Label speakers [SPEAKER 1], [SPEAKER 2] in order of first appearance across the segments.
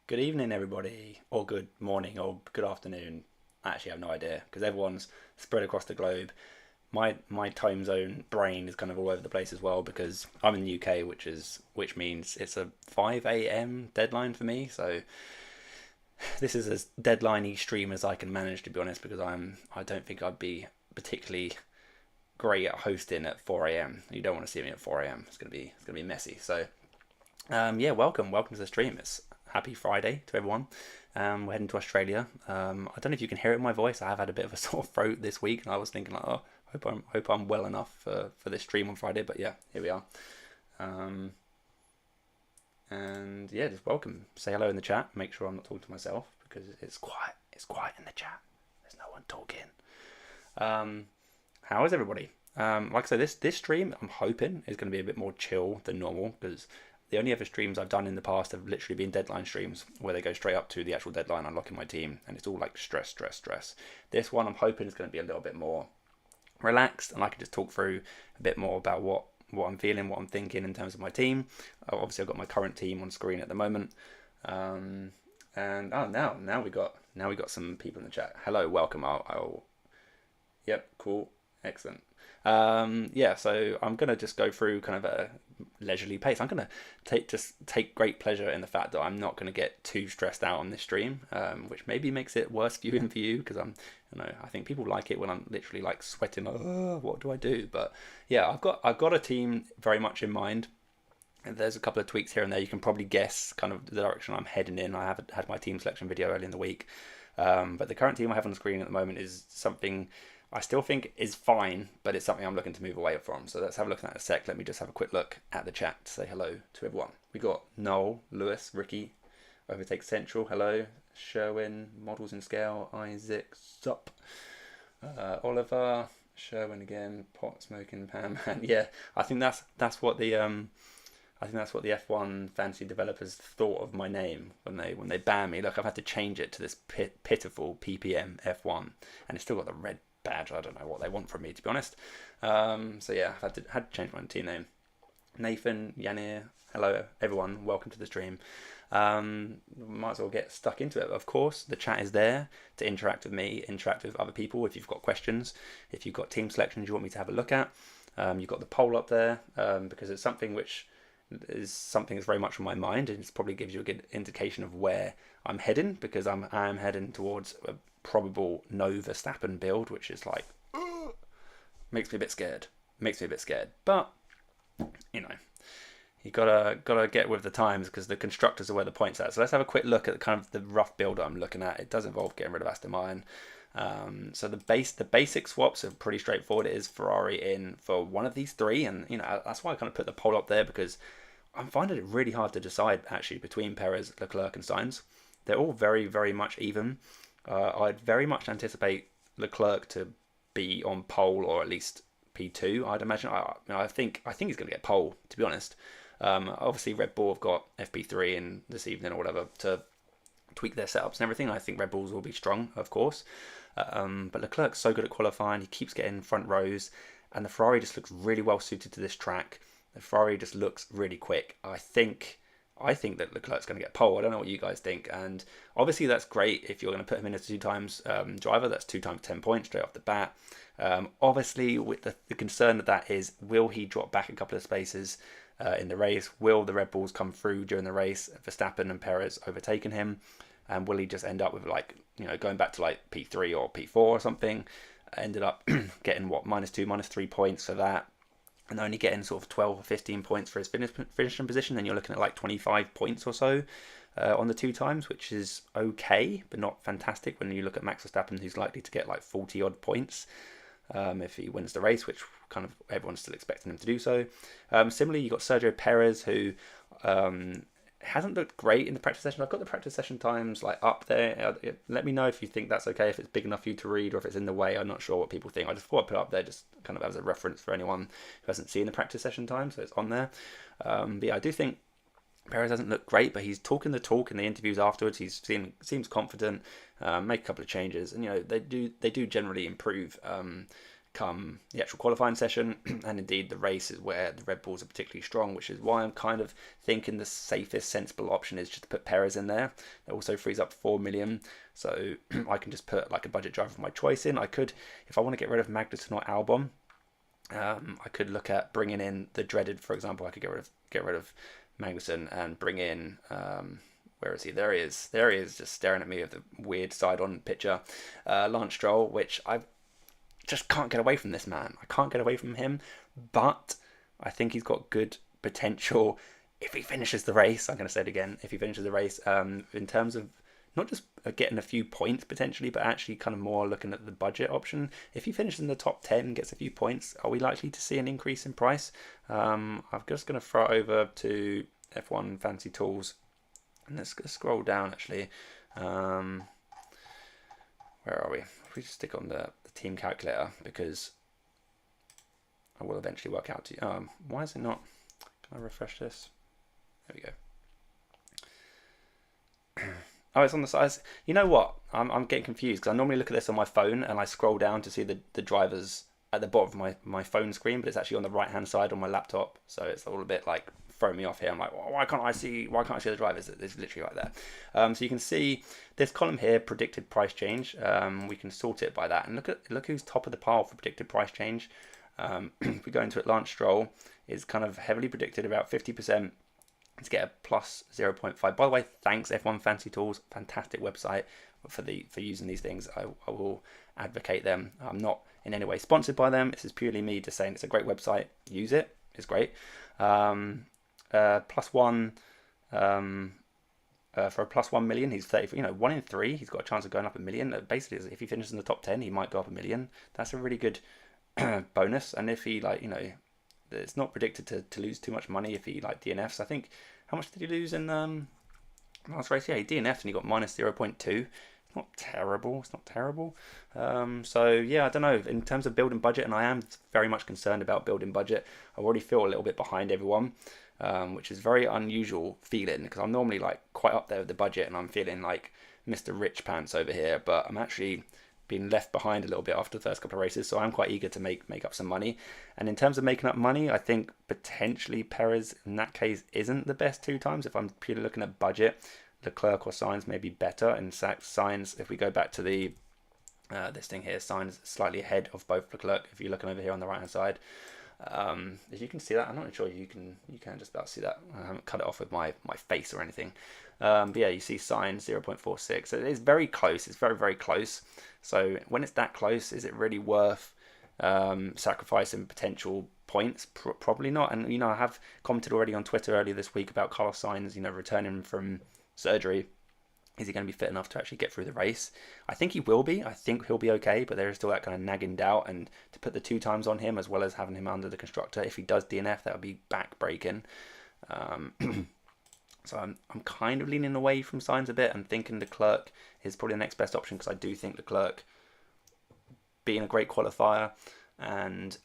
[SPEAKER 1] Good evening, everybody, or good morning, or good afternoon. I actually have no idea because everyone's spread across the globe. My time zone brain is kind of all over the place as well because I'm in the UK, which means it's a 5 a.m. deadline for me. So this is as deadline-y stream as I can manage, to be honest, because I don't think I'd be particularly great at hosting at 4 a.m. You don't want to see me at 4 a.m. It's gonna be messy. So yeah, welcome to the stream. It's happy Friday to everyone. We're heading to Australia. I don't know if you can hear it in my voice. I have had a bit of a sore throat this week, and I was thinking like, oh, hope I'm well enough for this stream on Friday. But yeah, here we are. Um, and yeah, just welcome. Say hello in the chat. Make sure I'm not talking to myself because it's quiet. It's quiet in the chat. There's no one talking. Um, how is everybody? Like I said, this stream I'm hoping is going to be a bit more chill than normal because the only other streams I've done in the past have literally been deadline streams where they go straight up to the actual deadline, unlocking my team, and it's all like stress, stress, stress. This one I'm hoping is going to be a little bit more relaxed, and I can just talk through a bit more about what I'm feeling, what I'm thinking in terms of my team. Obviously, I've got my current team on screen at the moment, and now we got some people in the chat. Hello, welcome. Yep, cool, excellent. Yeah, so I'm gonna just go through kind of a leisurely pace. I'm gonna take great pleasure in the fact that I'm not gonna get too stressed out on this stream, which maybe makes it worse viewing for you because I think people like it when I'm literally like sweating. Like, oh, what do I do? But yeah, I've got a team very much in mind. And there's a couple of tweaks here and there. You can probably guess kind of the direction I'm heading in. I haven't had my team selection video early in the week, but the current team I have on the screen at the moment is something I still think is fine, but it's something I'm looking to move away from. So let's have a look at that in a sec. Let me just have a quick look at the chat to say hello to everyone. We got Noel, Lewis, Ricky, Overtake Central, hello, Sherwin, Models in Scale, Isaac, Sup, Oliver, Sherwin again, Pot Smoking Pam, and yeah, I think that's what the F1 fantasy developers thought of my name when they banned me. Look, I've had to change it to this pitiful PPM F1, and it's still got the red badge. I don't know what they want from me, to be honest. So yeah, I've had to change my team name. Nathan, Yanir, hello everyone, welcome to the stream. Might as well get stuck into it. Of course, the chat is there to interact with me, interact with other people. If you've got questions, if you've got team selections you want me to have a look at, you've got the poll up there because it's something that's very much on my mind, and it probably gives you a good indication of where I'm heading because I'm heading towards a probable no Verstappen build, which is like makes me a bit scared. But you know, you gotta get with the times because the constructors are where the points at. So let's have a quick look at kind of the rough build I'm looking at. It does involve getting rid of Aston Martin. So the basic swaps are pretty straightforward. It is Ferrari in for one of these three, and that's why I kind of put the poll up there because I'm finding it really hard to decide actually between Perez, Leclerc, and Sainz. They're all very, very much even. I'd very much anticipate Leclerc to be on pole or at least P2. I'd imagine. I think he's going to get pole, to be honest. Obviously, Red Bull have got FP3 in this evening or whatever to tweak their setups and everything. I think Red Bulls will be strong, of course. But Leclerc's so good at qualifying. He keeps getting front rows, and the Ferrari just looks really well suited to this track. The Ferrari just looks really quick. I think that Leclerc's going to get pole. I don't know what you guys think. And obviously that's great if you're going to put him in as a two times driver. That's 2 times 10 points straight off the bat. Obviously, with the concern of that is, will he drop back a couple of spaces in the race? Will the Red Bulls come through during the race? Verstappen and Perez overtaking him? And will he just end up with going back to like P3 or P4 or something? Ended up getting -2, -3 points for that, and only getting sort of 12 or 15 points for his finishing position. Then you're looking at like 25 points or so on the 2 times, which is okay, but not fantastic when you look at Max Verstappen, who's likely to get like 40 odd points if he wins the race, which kind of everyone's still expecting him to do so. Similarly, you've got Sergio Perez, who hasn't looked great in the practice session. I've got the practice session times like up there. Let me know if you think that's okay, if it's big enough for you to read, or if it's in the way. I'm not sure what people think. I just thought I'd put it up there just kind of as a reference for anyone who hasn't seen the practice session time, so it's on there. But yeah, I do think Perez hasn't looked great, but he's talking the talk in the interviews afterwards. He seems confident, make a couple of changes, and they do generally improve come the actual qualifying session, and indeed the race is where the Red Bulls are particularly strong, which is why I'm kind of thinking the safest, sensible option is just to put Perez in there. It also frees up 4 million, so I can just put like a budget driver of my choice in. I could, if I want to get rid of Magnussen or Albon, I could look at bringing in the dreaded, for example. I could get rid of Magnussen and bring in where is he? There he is, just staring at me with the weird side-on picture. Lance Stroll, which I just can't get away from this man. I can't get away from him, but I think he's got good potential if he finishes the race. I'm going to say it again, if he finishes the race, in terms of not just getting a few points potentially, but actually kind of more looking at the budget option. If he finishes in the top 10, gets a few points, are we likely to see an increase in price? I'm just going to throw it over to F1 Fancy Tools, and let's scroll down actually. Where are we? If we just stick on the team calculator, because I will eventually work out to you. Why is it not? Can I refresh this? There we go. Oh, it's on the side. You know what? I'm getting confused because I normally look at this on my phone and I scroll down to see the drivers at the bottom of my phone screen, but it's actually on the right hand side on my laptop. So it's all a bit like throwing me off here. I'm like, well, why can't I see the drivers? It's literally right there. So you can see this column here, predicted price change. We can sort it by that, and look who's top of the pile for predicted price change. If we go into it, Lance Stroll is kind of heavily predicted, about 50%. To get a plus 0.5. By the way, thanks F1 Fancy Tools, fantastic website for using these things. I will advocate them. I'm not in any way sponsored by them. This is purely me just saying it's a great website. Use it. It's great. Plus one for a plus 1 million. He's 30. 1 in 3. He's got a chance of going up a million. Basically, if he finishes in the top 10, he might go up a million. That's a really good bonus. And if he it's not predicted to lose too much money if he DNFs. I think, how much did he lose in last race? Yeah, he DNF'd and he got minus 0.2. It's not terrible. So yeah, I don't know. In terms of building budget, and I am very much concerned about building budget, I already feel a little bit behind everyone, which is very unusual feeling, because I'm normally quite up there with the budget and I'm feeling like Mr. Rich Pants over here, but I'm actually been left behind a little bit after the first couple of races, so I'm quite eager to make up some money. And in terms of making up money, I think potentially Perez in that case isn't the best 2 times. If I'm purely looking at budget, Leclerc or Sainz may be better. In fact, Sainz, if we go back to the this thing here, Sainz slightly ahead of both Leclerc. If you're looking over here on the right hand side, if you can see that, I'm not sure you can just about see that. I haven't cut it off with my face or anything. But yeah, you see Sainz 0.46. So it is very close. It's very, very close. So when it's that close, is it really worth sacrificing potential points? Probably not. And I have commented already on Twitter earlier this week about Carlos Sainz, returning from surgery. Is he going to be fit enough to actually get through the race? I think he will be. I think he'll be okay, but there is still that kind of nagging doubt. And to put the 2 times on him, as well as having him under the constructor, if he does DNF, that would be back-breaking. So I'm kind of leaning away from Sainz a bit and thinking Leclerc is probably the next best option, because I do think Leclerc, being a great qualifier and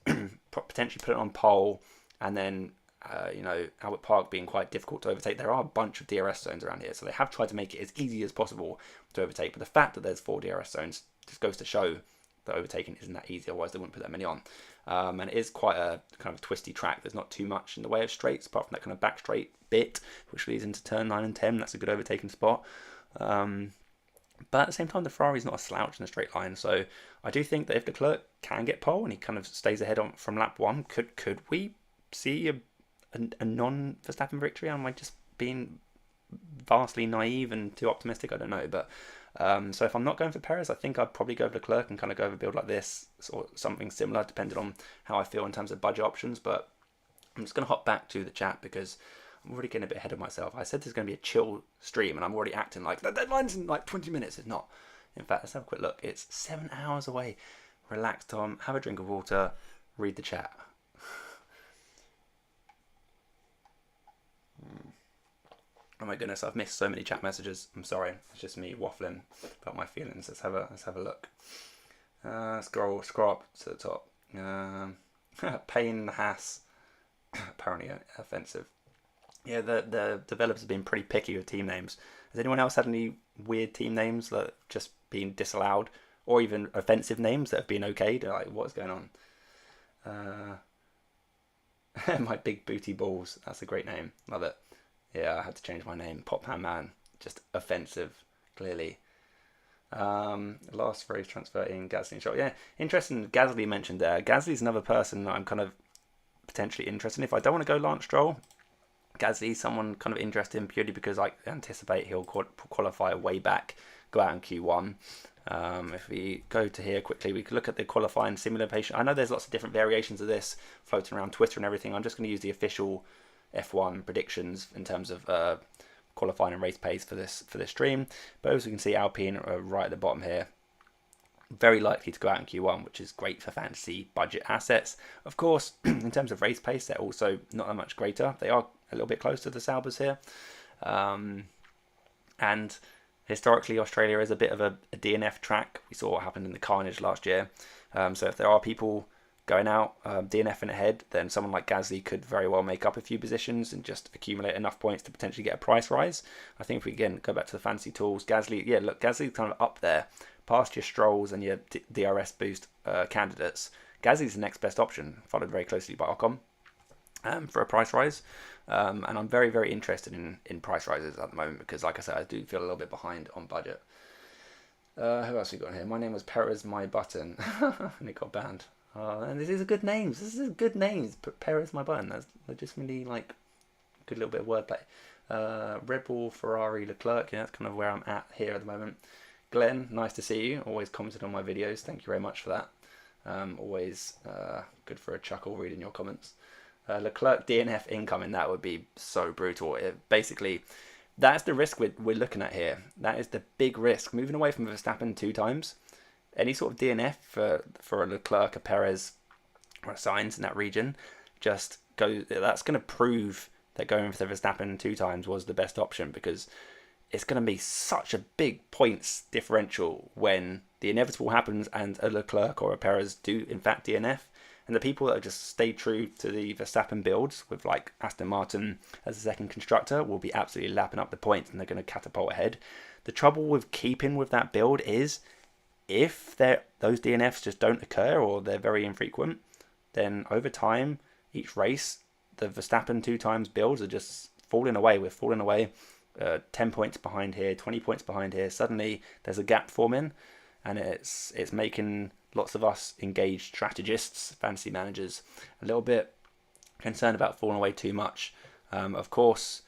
[SPEAKER 1] potentially put it on pole, and then Albert Park being quite difficult to overtake. There are a bunch of DRS zones around here, so they have tried to make it as easy as possible to overtake. But the fact that there's 4 DRS zones just goes to show that overtaking isn't that easy. Otherwise, they wouldn't put that many on. And it is quite a kind of twisty track. There's not too much in the way of straights, apart from that kind of back straight bit, which leads into turn 9 and 10. That's a good overtaking spot. But at the same time, the Ferrari's not a slouch in a straight line. So I do think that if Leclerc can get pole and he kind of stays ahead from lap 1, could we see a non-Verstappen victory? Am I just being vastly naive and too optimistic? I don't know. But so if I'm not going for Perez, I think I'd probably go for Leclerc and kind of go for a build like this, or something similar, depending on how I feel in terms of budget options. But I'm just going to hop back to the chat because I'm already getting a bit ahead of myself. I said there's going to be a chill stream, and I'm already acting like the deadline's in 20 minutes. It's not. In fact, let's have a quick look. It's 7 hours away. Relax, Tom. Have a drink of water. Read the chat. Oh my goodness, I've missed so many chat messages. I'm sorry. It's just me waffling about my feelings. Let's have a look. Scroll up to the top. Pain in the Haas. Apparently offensive. Yeah, the developers have been pretty picky with team names. Has anyone else had any weird team names that have just been disallowed or even offensive names that have been okayed. Like, what's going on? My big booty balls. That's a great name. Love it. Yeah, I had to change my name. Pop Pan Man. Just offensive, clearly. Last phrase transfer in Gasly and Stroll. Yeah, interesting. Gasly mentioned there. Gasly's another person that I'm kind of potentially interested in. If I don't want to go Lance Stroll, Gasly's someone kind of interested in purely because I anticipate he'll qualify way back, go out in Q1. If we go to here quickly, we could look at the qualifying simulation. I know there's lots of different variations of this floating around Twitter and everything. I'm just going to use the official F1 predictions in terms of qualifying and race pace for this stream. But as we can see, Alpine are right at the bottom here. Very likely to go out in Q1, which is great for fantasy budget assets. Of course, in terms of race pace, they're also not that much greater. They are a little bit close to the Saubers here. And historically, Australia is a bit of a DNF track. We saw what happened in the Carnage last year. So if there are people going out, DNFing ahead, then someone like Gasly could very well make up a few positions and just accumulate enough points to potentially get a price rise. I think if we again go back to the fancy tools, Gasly, yeah, look, Gasly's kind of up there, past your Strolls and your DRS boost candidates. Gasly's the next best option, followed very closely by Ocon for a price rise. And I'm very, very interested in price rises at the moment because, like I said, I do feel a little bit behind on budget. Who else we got in here? My name was Perez My Button, and it got banned. And these are good names. This is good names. Perez My Button. That's legitimately like a good little bit of wordplay. Red Bull, Ferrari, Leclerc. Yeah, that's kind of where I'm at here at the moment. Glenn, nice to see you. Always commented on my videos. Thank you very much for that. Always good for a chuckle reading your comments. Leclerc DNF incoming. That would be so brutal. Basically, that's the risk we're looking at here. That is the big risk. Moving away from Verstappen 2 times. Any sort of DNF for a Leclerc, a Perez, or a Sainz in that region, just go. That's going to prove that going for the Verstappen 2 times was the best option because it's going to be such a big points differential when the inevitable happens and a Leclerc or a Perez do in fact DNF. And the people that have just stayed true to the Verstappen builds with like Aston Martin as the second constructor will be absolutely lapping up the points and they're going to catapult ahead. The trouble with keeping with that build is if those DNFs just don't occur or they're very infrequent, then over time, each race, the Verstappen 2 times builds are just falling away. We're falling away 10 points behind here, 20 points behind here. Suddenly there's a gap forming and it's making lots of us engaged strategists, fantasy managers, a little bit concerned about falling away too much. Of course,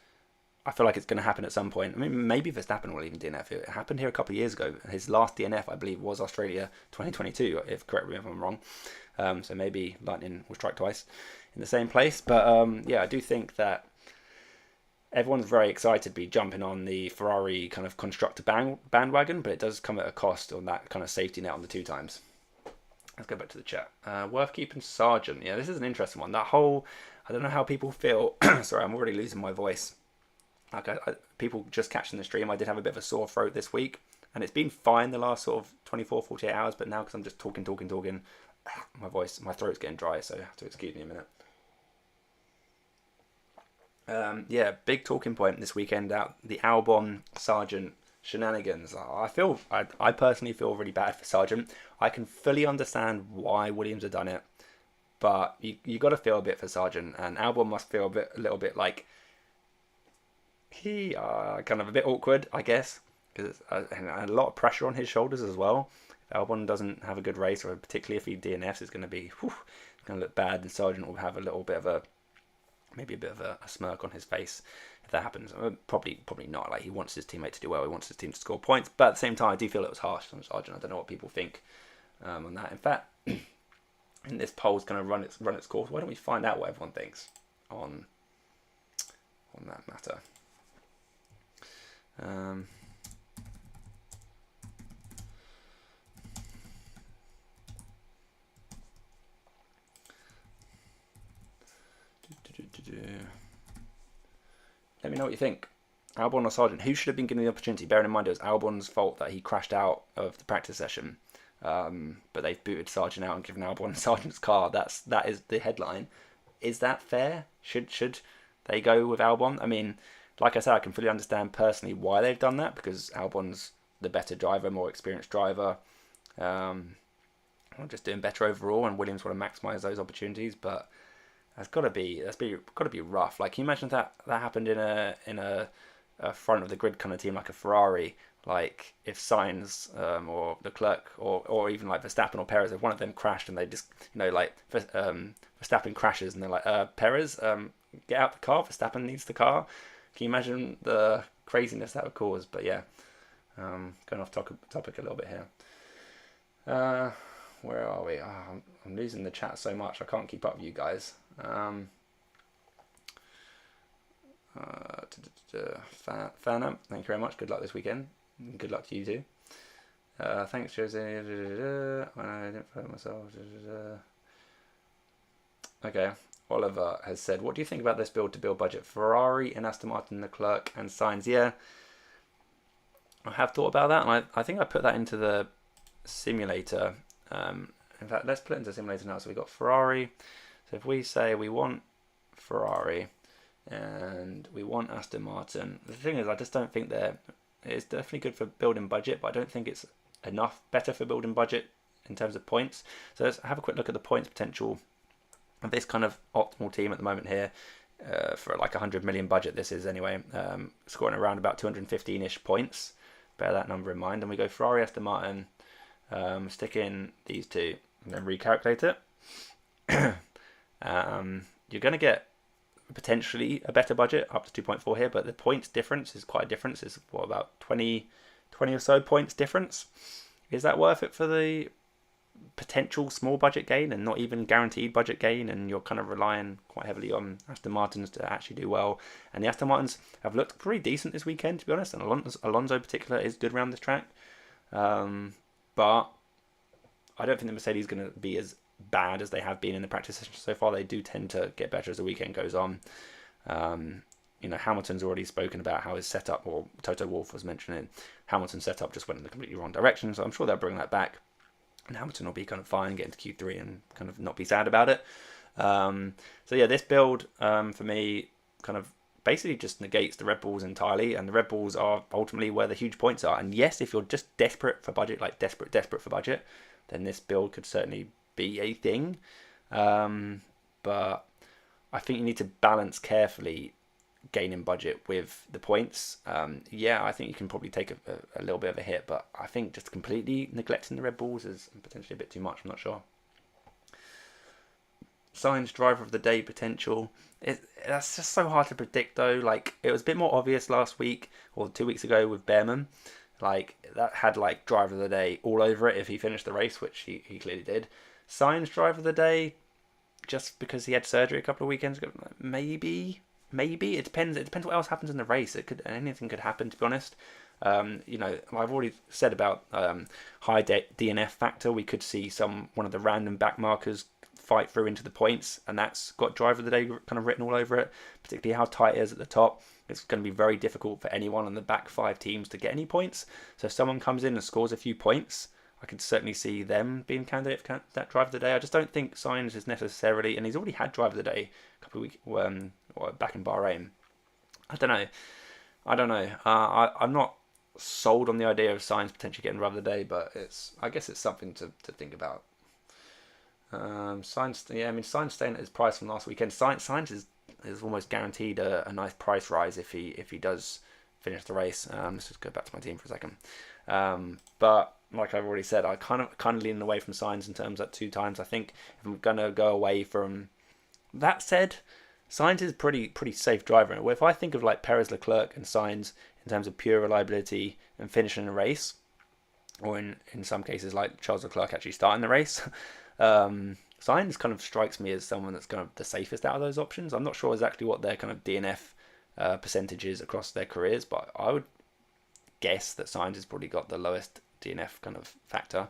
[SPEAKER 1] I feel like it's going to happen at some point. I mean, maybe Verstappen will even DNF. It happened here a couple of years ago. His last DNF, I believe, was Australia 2022, correct me if I'm wrong. So maybe lightning will strike twice in the same place. But yeah, I do think that everyone's very excited to be jumping on the Ferrari kind of constructor bandwagon, but it does come at a cost on that kind of safety net on the 2 times. Let's go back to the chat. Worth keeping Sargent. Yeah, this is an interesting one. That whole, I don't know how people feel. Sorry, I'm already losing my voice. Like people just catching the stream, I did have a bit of a sore throat this week, and it's been fine the last sort of 24, 48 hours, but now because I'm just talking, my throat's getting dry, so you have to excuse me a minute. Yeah, big talking point this weekend out the Albon Sargent shenanigans. I personally feel really bad for Sargent. I can fully understand why Williams have done it, but you got to feel a bit for Sargent, and Albon must feel a little bit like he kind of a bit awkward, I guess, because a lot of pressure on his shoulders as well. If Albon doesn't have a good race, or particularly if he DNFs, it's going to be it's going to look bad, and Sargent will have a little bit of a smirk on his face if that happens. Probably not. Like, he wants his teammate to do well. He wants his team to score points. But at the same time, I do feel it was harsh on Sargent. I don't know what people think on that. In fact, and this poll's going to run its course. Why don't we find out what everyone thinks on that matter? Let me know what you think. Albon or Sargent? Who should have been given the opportunity? Bearing in mind it was Albon's fault that he crashed out of the practice session. But they've booted Sargent out and given Albon Sargent's car. That is the headline. Is that fair? Should they go with Albon? I mean, like I said, I can fully understand personally why they've done that, because Albon's the better driver, more experienced driver. I'm just doing better overall, and Williams want to maximise those opportunities, but that's got to be rough. Like, can you imagine that happened in a front of the grid kind of team like a Ferrari? Like, if Sainz or Leclerc or even like Verstappen or Perez, if one of them crashed and they just, like Verstappen crashes and they're like, Perez, get out the car, Verstappen needs the car. Can you imagine the craziness that would cause? But yeah, going off topic a little bit here. Where are we? Oh, I'm losing the chat so much. I can't keep up with you guys. Fanam, thank you very much. Good luck this weekend. Good luck to you too. Thanks, Jose. I didn't follow myself. Okay. Oliver has said, what do you think about this build to build budget? Ferrari and Aston Martin, Leclerc and Sainz. Yeah, I have thought about that, and I think I put that into the simulator. In fact, let's put it into the simulator now. So we've got Ferrari. So if we say we want Ferrari and we want Aston Martin, the thing is, I just don't think it's definitely good for building budget, but I don't think it's enough better for building budget in terms of points. So let's have a quick look at the points potential of this kind of optimal team at the moment here. For like 100 million budget, this is anyway, scoring around about 215-ish points. Bear that number in mind. And we go Ferrari, Aston Martin, stick in these two, and then recalculate it. You're going to get potentially a better budget, up to 2.4 here, but the points difference is quite a difference. It's what, about 20 or so points difference. Is that worth it for the potential small budget gain and not even guaranteed budget gain? And you're kind of relying quite heavily on Aston Martins to actually do well. And the Aston Martins have looked pretty decent this weekend, to be honest. And Alonso in particular is good around this track. But I don't think the Mercedes is going to be as bad as they have been in the practice session so far. They do tend to get better as the weekend goes on. Hamilton's already spoken about how his setup, or Toto Wolff was mentioning, Hamilton's setup just went in the completely wrong direction. So I'm sure they'll bring that back. And Hamilton will be kind of fine, get into Q3 and kind of not be sad about it. So yeah, this build for me kind of basically just negates the Red Bulls entirely, and the Red Bulls are ultimately where the huge points are. And yes, if you're just desperate for budget, like desperate for budget, then this build could certainly be a thing. But I think you need to balance carefully gaining budget with the points. Yeah, I think you can probably take a little bit of a hit, but I think just completely neglecting the Red Bulls is potentially a bit too much. I'm not sure. Sainz driver of the day potential. That's just so hard to predict though. Like, it was a bit more obvious last week or 2 weeks ago with Behrman. Like, that had like driver of the day all over it if he finished the race, which he clearly did. Sainz driver of the day, just because he had surgery a couple of weekends ago, maybe it depends. It depends what else happens in the race. Anything could happen, to be honest. I've already said about high DNF factor. We could see one of the random back markers fight through into the points, and that's got driver of the day kind of written all over it. Particularly how tight it is at the top. It's going to be very difficult for anyone on the back 5 teams to get any points. So if someone comes in and scores a few points, I could certainly see them being candidate for that driver of the day. I just don't think Sainz is necessarily, and he's already had driver of the day a couple of weeks back in Bahrain. I don't know. I'm not sold on the idea of Sainz potentially getting driver of the day, but I guess it's something to think about. Sainz staying at his price from last weekend. Sainz is almost guaranteed a nice price rise if he does finish the race. Let's just go back to my team for a second. But like I've already said, I kind of leaning away from Sainz in terms of 2 times. I think if I'm gonna go away from that said, Sainz is pretty safe driver. If I think of like Perez, Leclerc, and Sainz in terms of pure reliability and finishing a race, or in some cases like Charles Leclerc actually starting the race, Sainz kind of strikes me as someone that's kind of the safest out of those options. I'm not sure exactly what their kind of DNF percentages across their careers, but I would guess that Sainz has probably got the lowest DNF kind of factor.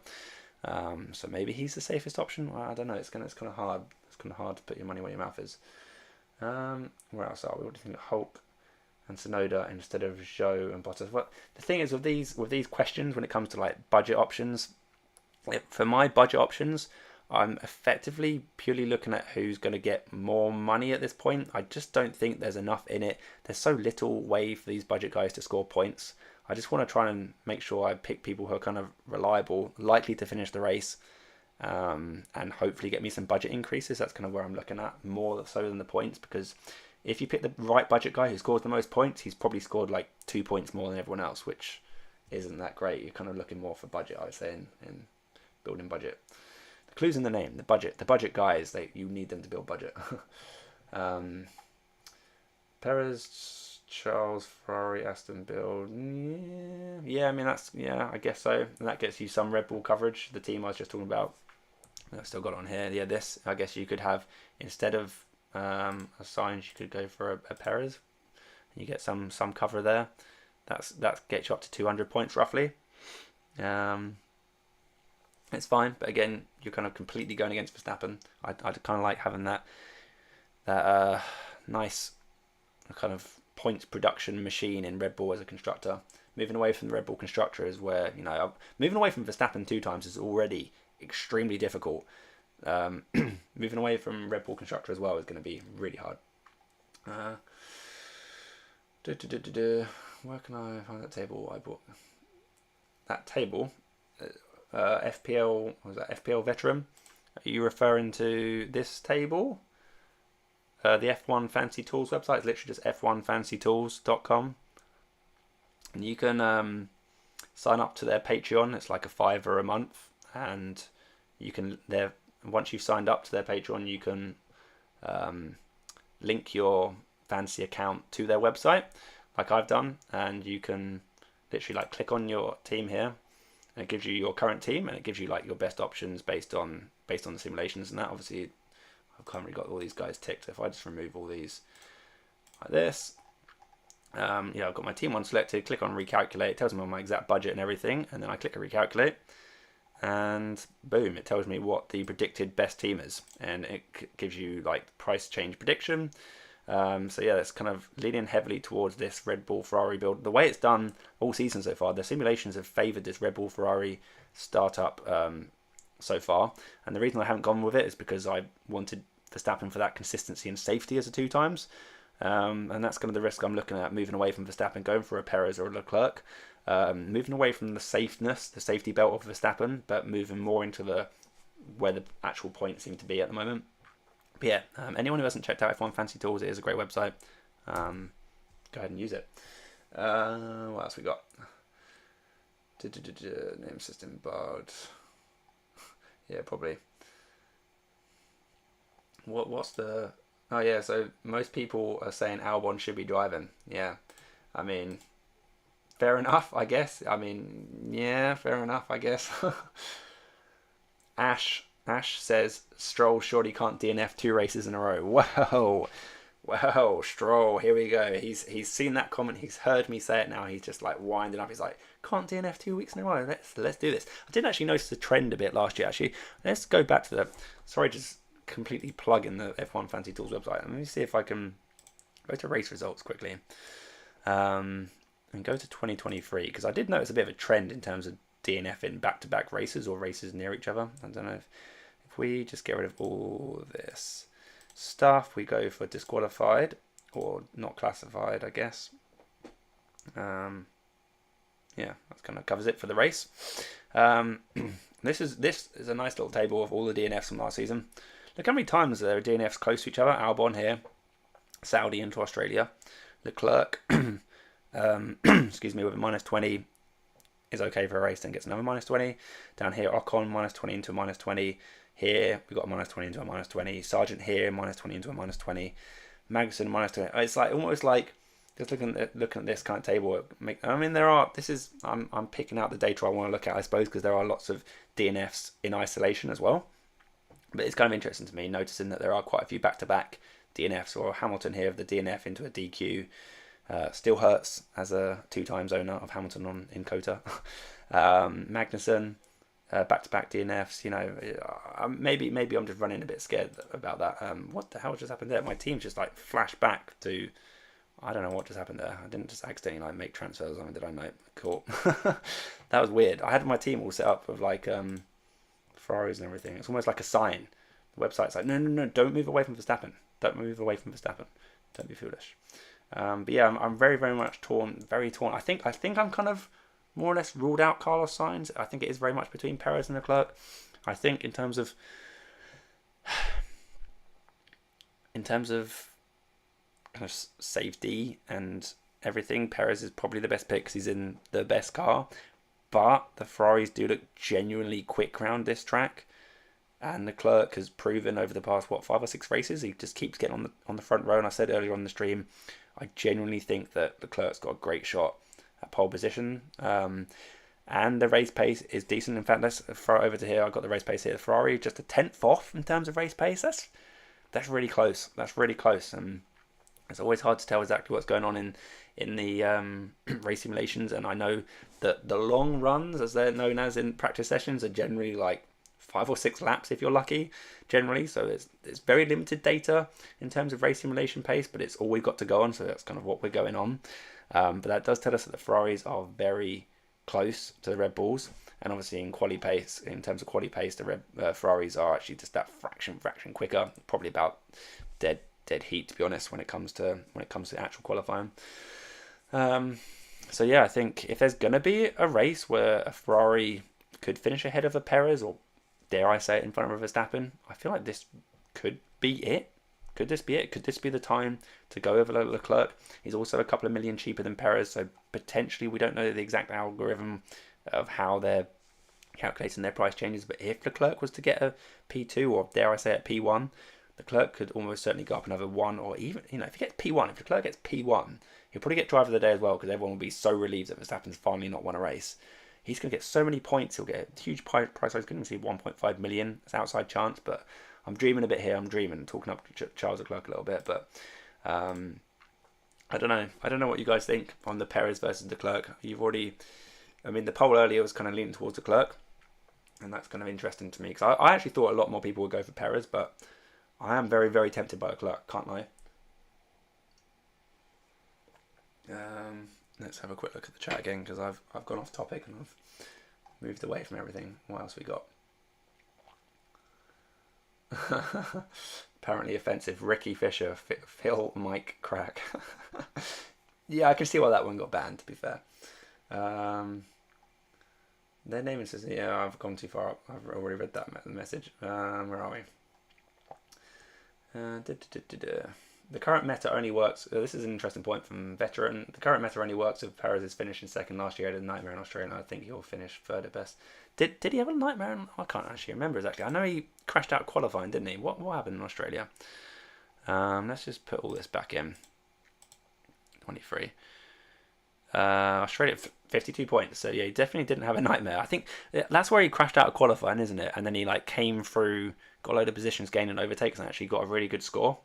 [SPEAKER 1] So maybe he's the safest option. Well, I don't know. It's kind of hard. It's kind of hard to put your money where your mouth is. Where else are we? What do you think of Hulk and Tsunoda instead of Zhou and Bottas? Well, the thing is with these questions, when it comes to like budget options, for my budget options, I'm effectively purely looking at who's going to get more money at this point. I just don't think there's enough in it. There's so little way for these budget guys to score points. I just want to try and make sure I pick people who are kind of reliable, likely to finish the race, and hopefully get me some budget increases. That's kind of where I'm looking at, more so than the points, because if you pick the right budget guy who scores the most points, he's probably scored like 2 points more than everyone else, which isn't that great. You're kind of looking more for budget, I would say, in building budget. The clue's in the name, the budget. The budget guys, you need them to build budget. Perez, Charles, Ferrari, Aston build. Yeah, I mean, I guess so. And that gets you some Red Bull coverage. The team I was just talking about, I've still got it on here. Yeah, this, I guess you could have, instead of a Sainz, you could go for a Perez. And you get some cover there. That gets you up to 200 points roughly. It's fine, but again, you're kind of completely going against Verstappen. I'd kind of like having that nice kind of points production machine in Red Bull as a constructor. Moving away from the Red Bull constructor is where, moving away from Verstappen 2 times is already extremely difficult. Moving away from Red Bull constructor as well is going to be really hard. Where can I find that table? I bought that table. FPL, what was that? FPL veteran. Are you referring to this table? The F1 Fancy Tools website is literally just f1fancytools.com, and you can sign up to their Patreon. It's like a $5 a month, and you can once you've signed up to their Patreon, you can link your fancy account to their website, like I've done, and you can literally like click on your team here, and it gives you your current team, and it gives you like your best options based on the simulations and that. Obviously, I've currently got all these guys ticked. If I just remove all these like this, I've got my team one selected. Click on recalculate. It tells me my exact budget and everything, and then I click a recalculate, and boom, it tells me what the predicted best team is, and it gives you like price change prediction. So yeah, it's kind of leaning heavily towards this Red Bull Ferrari build. The way it's done all season so far, the simulations have favoured this Red Bull Ferrari startup so far, and the reason I haven't gone with it is because I wanted Verstappen for that consistency and safety as a 2 times, and that's kind of the risk I'm looking at, moving away from Verstappen, going for a Perez or a Leclerc, moving away from the safety belt of Verstappen, but moving more into where the actual points seem to be at the moment. But yeah, anyone who hasn't checked out F1 Fancy Tools, it is a great website. Go ahead and use it. What else we got? Name system barred. Yeah, probably. What's the... Oh yeah, so most people are saying Albon should be driving. Yeah, I mean, fair enough, I guess. Fair enough, I guess. Ash says Stroll surely can't DNF 2 races in a row. Whoa, Stroll, here we go. He's seen that comment. He's heard me say it now. He's just like winding up. He's like, can't DNF 2 weeks in a row. Let's do this. I did actually notice the trend a bit last year. Actually, let's go back to just completely plug in the F1 Fancy Tools website. Let me see if I can go to race results quickly, and go to 2023, because I did notice a bit of a trend in terms of DNF in back-to-back races or races near each other. I don't know if we just get rid of all of this stuff, we go for disqualified or not classified, I guess. Yeah, that kind of covers it for the race. This is a nice little table of all the DNFs from last season. Look how many times there are DNFs close to each other. Albon here, Saudi into Australia, Leclerc, excuse me, with a -20 is okay for a race, then gets another -20. Down here, Ocon -20 into a -20. Here we've got a -20 into a -20. Sargent here, -20 into a -20. Magnussen -20. It's like almost like just looking at this kind of table. I'm picking out the data I want to look at, I suppose, because there are lots of DNFs in isolation as well. But it's kind of interesting to me noticing that there are quite a few back-to-back DNFs, or Hamilton here of the DNF into a DQ. Still hurts as a 2 times owner of Hamilton in Cota. Magnussen, back-to-back DNFs. Maybe I'm just running a bit scared about that. What the hell just happened there? My team just like flashed back to... I don't know what just happened there. I didn't just accidentally make transfers. Did I? No, cool. That was weird. I had my team all set up with Ferraris and everything. It's almost like a sign. The website's like, no, don't move away from Verstappen. Don't move away from Verstappen. Don't be foolish. But yeah, I'm very, very much torn. Very torn. I think I'm kind of more or less ruled out Carlos Sainz. I think it is very much between Perez and Leclerc. I think in terms of kind of safety and everything, Perez is probably the best pick because he's in the best car. But the Ferraris do look genuinely quick around this track, and Leclerc has proven over the past 5 or 6 races he just keeps getting on the front row. And I said earlier on the stream, I genuinely think that Leclerc's got a great shot at pole position. And the race pace is decent. In fact, let's throw it over to here. I've got the race pace here. The Ferrari just a 10th off in terms of race pace. That's really close. That's really close. And it's always hard to tell exactly what's going on in the race simulations. And I know that the long runs, as they're known as in practice sessions, are generally like 5 or 6 laps if you're lucky, generally. So it's very limited data in terms of race simulation pace, but it's all we've got to go on. So that's kind of what we're going on. But that does tell us that the Ferraris are very close to the Red Bulls, and obviously in terms of quali pace, the Ferraris are actually just that fraction quicker, probably about dead heat, to be honest, when it comes to actual qualifying. So yeah, I think if there's gonna be a race where a Ferrari could finish ahead of a Perez, or dare I say it, in front of a Verstappen, I feel like this could be it. Could this be it? Could this be the time to go over Leclerc? He's also a couple of million cheaper than Perez, so potentially we don't know the exact algorithm of how they're calculating their price changes. But if Leclerc was to get a P2, or dare I say a P1, Leclerc could almost certainly go up another 1, or even, if he gets P1, if Leclerc gets P1, he'll probably get driver of the day as well, because everyone will be so relieved that Verstappen's finally not won a race. He's going to get so many points. He'll get a huge price. He's going to see 1.5 million. It's outside chance, but I'm dreaming a bit here. I'm talking up Charles Leclerc a little bit, but I don't know. I don't know what you guys think on the Perez versus Leclerc. The poll earlier was kind of leaning towards Leclerc, and that's kind of interesting to me, because I actually thought a lot more people would go for Perez, but I am very, very tempted by Leclerc. Can't lie. Let's have a quick look at the chat again, because I've gone off topic and I've moved away from everything. What else we got? Apparently offensive. Ricky Fisher, Phil, Mike, Crack. Yeah, I can see why that one got banned, to be fair. Their name says, yeah, I've gone too far up. I've already read that message. Where are we? The current meta only works. This is an interesting point from Veteran. The current meta only works if Perez is finishing second. Last year he had a nightmare in Australia, and I think he'll finish third at best. Did he have a nightmare? I can't actually remember exactly. I know he crashed out qualifying, didn't he? What happened in Australia? Let's just put all this back in. 23. Australia 52 points. So yeah, he definitely didn't have a nightmare. I think that's where he crashed out of qualifying, isn't it? And then he came through, got a load of positions, gained and overtakes, and actually got a really good score,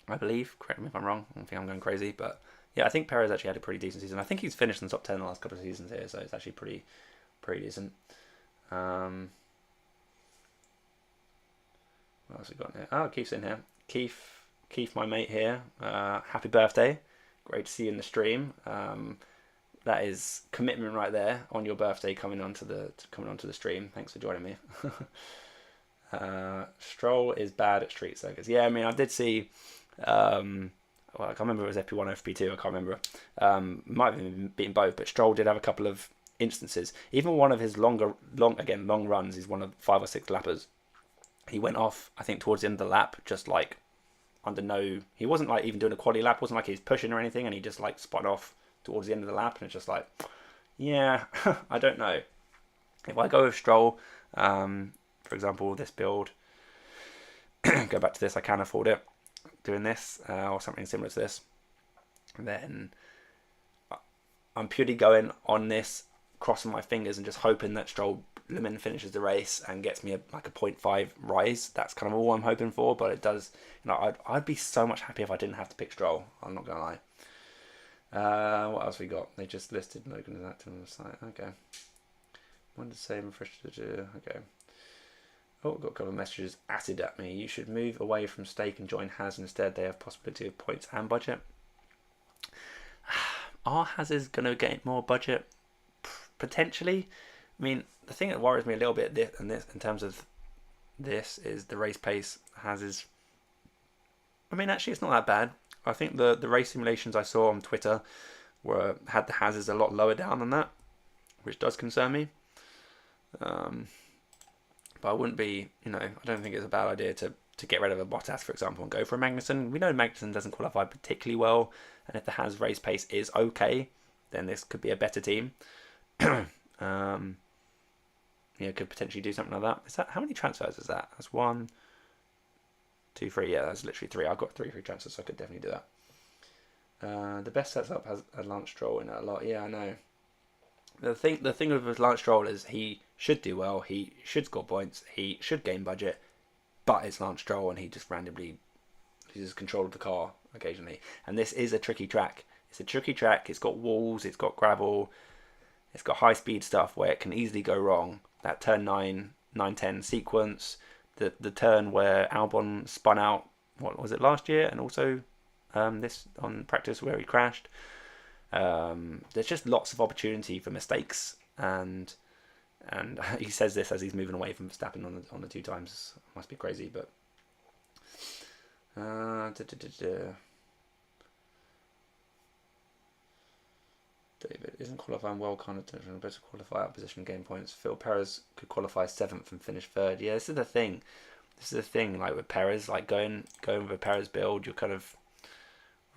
[SPEAKER 1] I believe. Correct me if I'm wrong. I don't think I'm going crazy, but yeah, I think Perez actually had a pretty decent season. I think he's finished in the top 10 the last couple of seasons here, so it's actually pretty decent. What else we got here? Oh, Keith's in here. Keith, my mate here. Happy birthday! Great to see you in the stream. That is commitment right there on your birthday, coming onto the stream. Thanks for joining me. Stroll is bad at street circuits. Yeah, I did see. I can't remember if it was FP1 or FP2. I can't remember. Might have been both, but Stroll did have a couple of instances. Even one of his long runs. He's one of 5 or 6 lappers. He went off, I think, towards the end of the lap, just he wasn't even doing a quali lap. It wasn't like he was pushing or anything, and he just spun off towards the end of the lap, and it's just yeah, I don't know. If I go with Stroll, for example, this build, go back to this, I can afford it, doing this, or something similar to this, then I'm purely going on this, crossing my fingers and just hoping that Stroll Lemon finishes the race and gets me a 0.5 rise. That's kind of all I'm hoping for, but it does, I'd be so much happier if I didn't have to pick Stroll, I'm not gonna lie. What else we got? They just listed Logan as active on the site. Okay. Wanted to say okay. Oh, got a couple of messages added at me. You should move away from stake and join Has instead. They have possibility of points and budget. Are Has's going to get more budget? Potentially. I mean, the thing that worries me a little bit in terms of this is the race pace has is. I mean, actually, it's not that bad. I think the race simulations I saw on Twitter had the hazards a lot lower down than that, which does concern me. But I wouldn't be, I don't think it's a bad idea to get rid of a Bottas, for example, and go for a Magnussen. We know Magnussen doesn't qualify particularly well, and if the Haas race pace is okay, then this could be a better team. Could potentially do something like that. Is that how many transfers is that? That's 1, 2, 3. Yeah, that's literally 3. I've got 3 free transfers, so I could definitely do that. The best setup has a Lance Stroll in it a lot. Yeah, I know. The thing with Lance Stroll is he should do well. He should score points. He should gain budget. But it's Lance Stroll, and he just randomly loses control of the car occasionally. And this is a tricky track. It's a tricky track. It's got walls. It's got gravel. It's got high speed stuff where it can easily go wrong. That turn 9-10 sequence, the turn where Albon spun out, what was it, last year, and also this on practice where he crashed. There's just lots of opportunity for mistakes, and he says this as he's moving away from Verstappen on the 2 times. Must be crazy, but David isn't qualifying well, kind of better qualify out position, gain points. Phil Perez could qualify 7th and finish 3rd. Yeah, this is the thing. Like with Perez, like going with a Perez build, you're kind of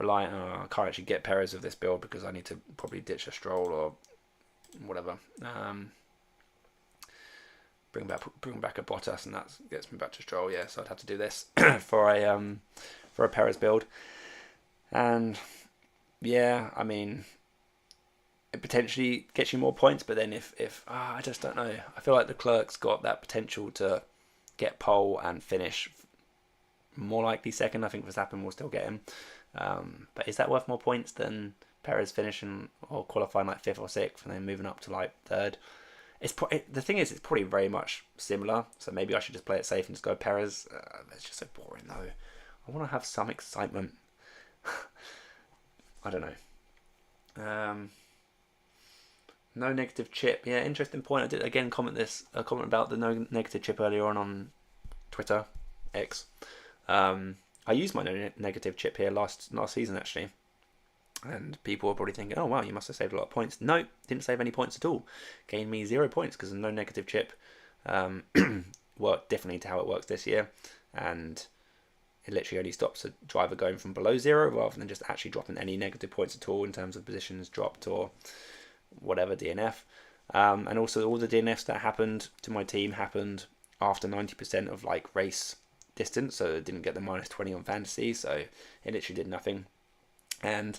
[SPEAKER 1] relying. Oh, I can't actually get Perez with this build because I need to probably ditch a Stroll or whatever. Bring back a Bottas, and that gets me back to Stroll. Yeah, so I'd have to do this for a Perez build, and yeah, I mean, it potentially gets you more points, but then if I just don't know. I feel like the Clerk's got that potential to get pole and finish. More likely 2nd. I think Verstappen will still get him, but is that worth more points than Perez finishing or qualifying like 5th or 6th and then moving up to like 3rd? The thing is, it's probably very much similar, so maybe I should just play it safe and just go Perez. It's just so boring though. I want to have some excitement. I don't know. No negative chip. Yeah, interesting point. I did again comment about the no negative chip earlier on Twitter, X. I used my no negative chip here last season actually. And people were probably thinking, oh wow, you must have saved a lot of points. No, didn't save any points at all. Gained me 0 points because no negative chip worked differently to how it works this year. And it literally only stops a driver going from below 0 rather than just actually dropping any negative points at all in terms of positions dropped or whatever DNF. And also all the DNFs that happened to my team happened after 90% of like race distance. So it didn't get the -20 on fantasy. So it literally did nothing. And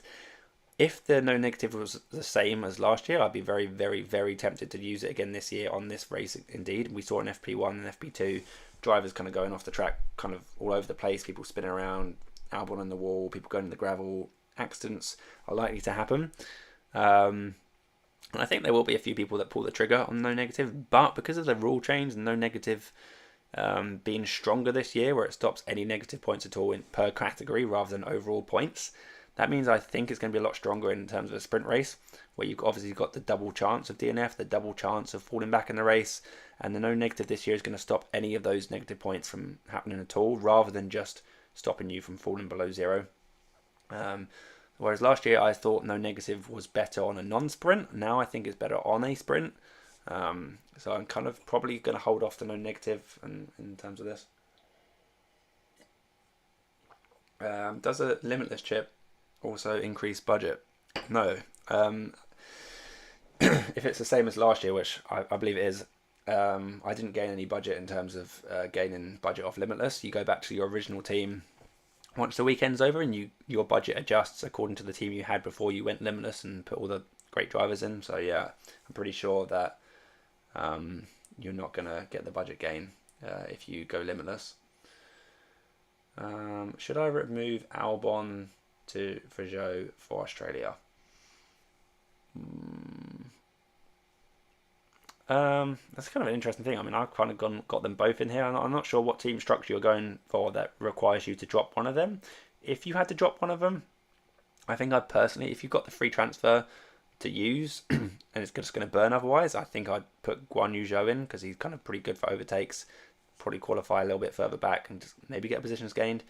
[SPEAKER 1] if the no negative was the same as last year, I'd be very, very, very tempted to use it again this year on this race. Indeed, we saw in FP1 and FP2 drivers kind of going off the track, kind of all over the place. People spinning around, Albon on the wall, people going in the gravel. Accidents are likely to happen, and I think there will be a few people that pull the trigger on no negative. But because of the rule change and no negative being stronger this year, where it stops any negative points at all per category rather than overall points. That means I think it's going to be a lot stronger in terms of a sprint race, where you've obviously got the double chance of DNF, the double chance of falling back in the race, and the no negative this year is going to stop any of those negative points from happening at all, rather than just stopping you from falling below 0. Whereas last year I thought no negative was better on a non-sprint. Now I think it's better on a sprint. So I'm kind of probably going to hold off the no negative in terms of this. Does a limitless chip also increase budget? No. If it's the same as last year, which I believe it is, I didn't gain any budget in terms of gaining budget off limitless. You go back to your original team once the weekend's over, and your budget adjusts according to the team you had before you went limitless and put all the great drivers in. So yeah, I'm pretty sure that you're not gonna get the budget gain if you go limitless. Should I remove Albon for Joe for Australia? That's kind of an interesting thing. I mean, I've kind of got them both in here. I'm not sure what team structure you're going for that requires you to drop one of them. If you had to drop one of them, I think I'd personally, if you've got the free transfer, to use and it's just going to burn otherwise, I think I'd put Guan Yu Zhou in because he's kind of pretty good for overtakes. Probably qualify a little bit further back and just maybe get positions gained.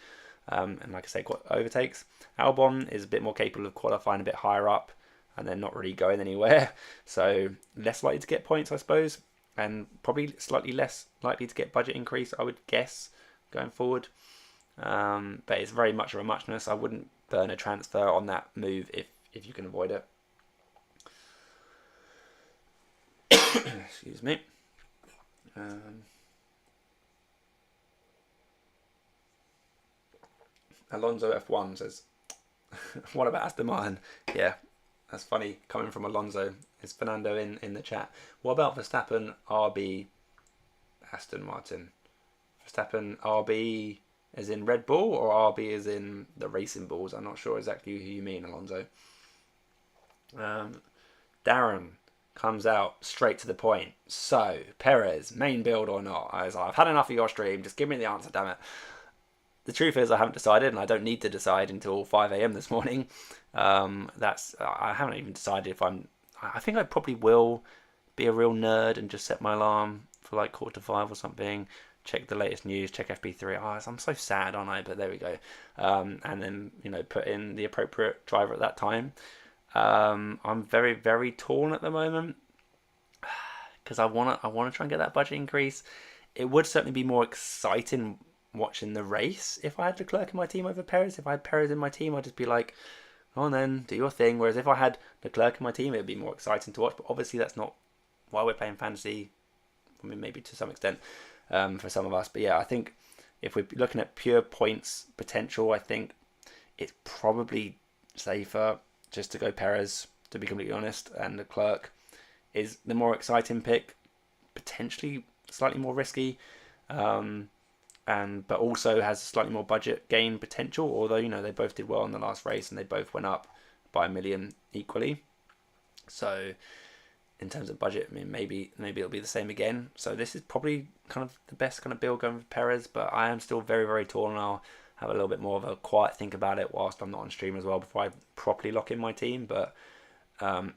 [SPEAKER 1] And like I say, overtakes. Albon is a bit more capable of qualifying a bit higher up and then not really going anywhere. So less likely to get points, I suppose. And probably slightly less likely to get budget increase, I would guess, going forward. But it's very much of a muchness. I wouldn't burn a transfer on that move if you can avoid it. Excuse me. Alonso F1 says, what about Aston Martin? Yeah, that's funny coming from Alonso. Is Fernando in the chat? What about Verstappen RB Aston Martin? Verstappen RB as in Red Bull or RB as in the racing bulls? I'm not sure exactly who you mean, Alonso. Darren comes out straight to the point. So, Perez, main build or not? I was like, I've had enough of your stream. Just give me the answer, damn it. The truth is I haven't decided, and I don't need to decide until 5 a.m. this morning. I haven't even decided if I think I probably will be a real nerd and just set my alarm for like 4:45 or something. Check the latest news, check FP3. Oh, I'm so sad, aren't I? But there we go. And then, put in the appropriate driver at that time. I'm very, very torn at the moment because I want to try and get that budget increase. It would certainly be more exciting watching the race if I had Leclerc in my team over Perez. If I had Perez in my team, I'd just be like, go on then, do your thing. Whereas if I had Leclerc in my team, it would be more exciting to watch. But obviously that's not why we're playing fantasy. I mean, maybe to some extent for some of us. But yeah, I think if we're looking at pure points potential, I think it's probably safer just to go Perez, to be completely honest. And Leclerc is the more exciting pick, potentially slightly more risky. But also has slightly more budget gain potential, although they both did well in the last race and they both went up by $1 million equally. So in terms of budget, I mean, maybe it'll be the same again. So this is probably kind of the best kind of build going with Perez, but I am still very, very torn, and I'll have a little bit more of a quiet think about it whilst I'm not on stream as well before I properly lock in my team. But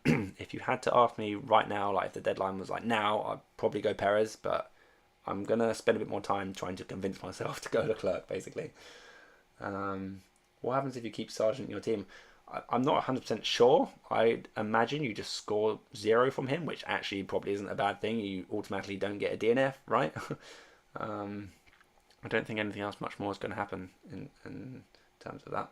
[SPEAKER 1] if you had to ask me right now, like if the deadline was like now, I'd probably go Perez, but I'm going to spend a bit more time trying to convince myself to go Leclerc, basically. What happens if you keep Sargent in your team? I'm not 100% sure. I'd imagine you just score 0 from him, which actually probably isn't a bad thing. You automatically don't get a DNF, right? I don't think anything else much more is going to happen in terms of that.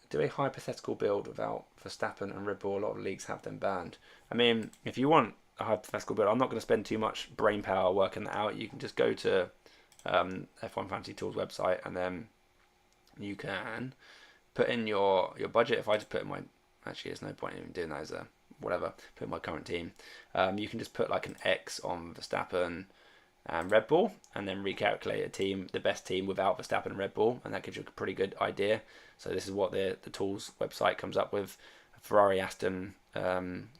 [SPEAKER 1] Do a hypothetical build without Verstappen and Red Bull. A lot of leagues have them banned. I mean, if you want a hypothetical build, I'm not going to spend too much brain power working that out. You can just go to F1 Fantasy Tools website, and then you can put in your budget. If I just put in actually there's no point in even doing that as a whatever, put in my current team. You can just put like an X on Verstappen and Red Bull, and then recalculate a team, the best team without Verstappen and Red Bull, and that gives you a pretty good idea. So this is what the Tools website comes up with: a Ferrari Aston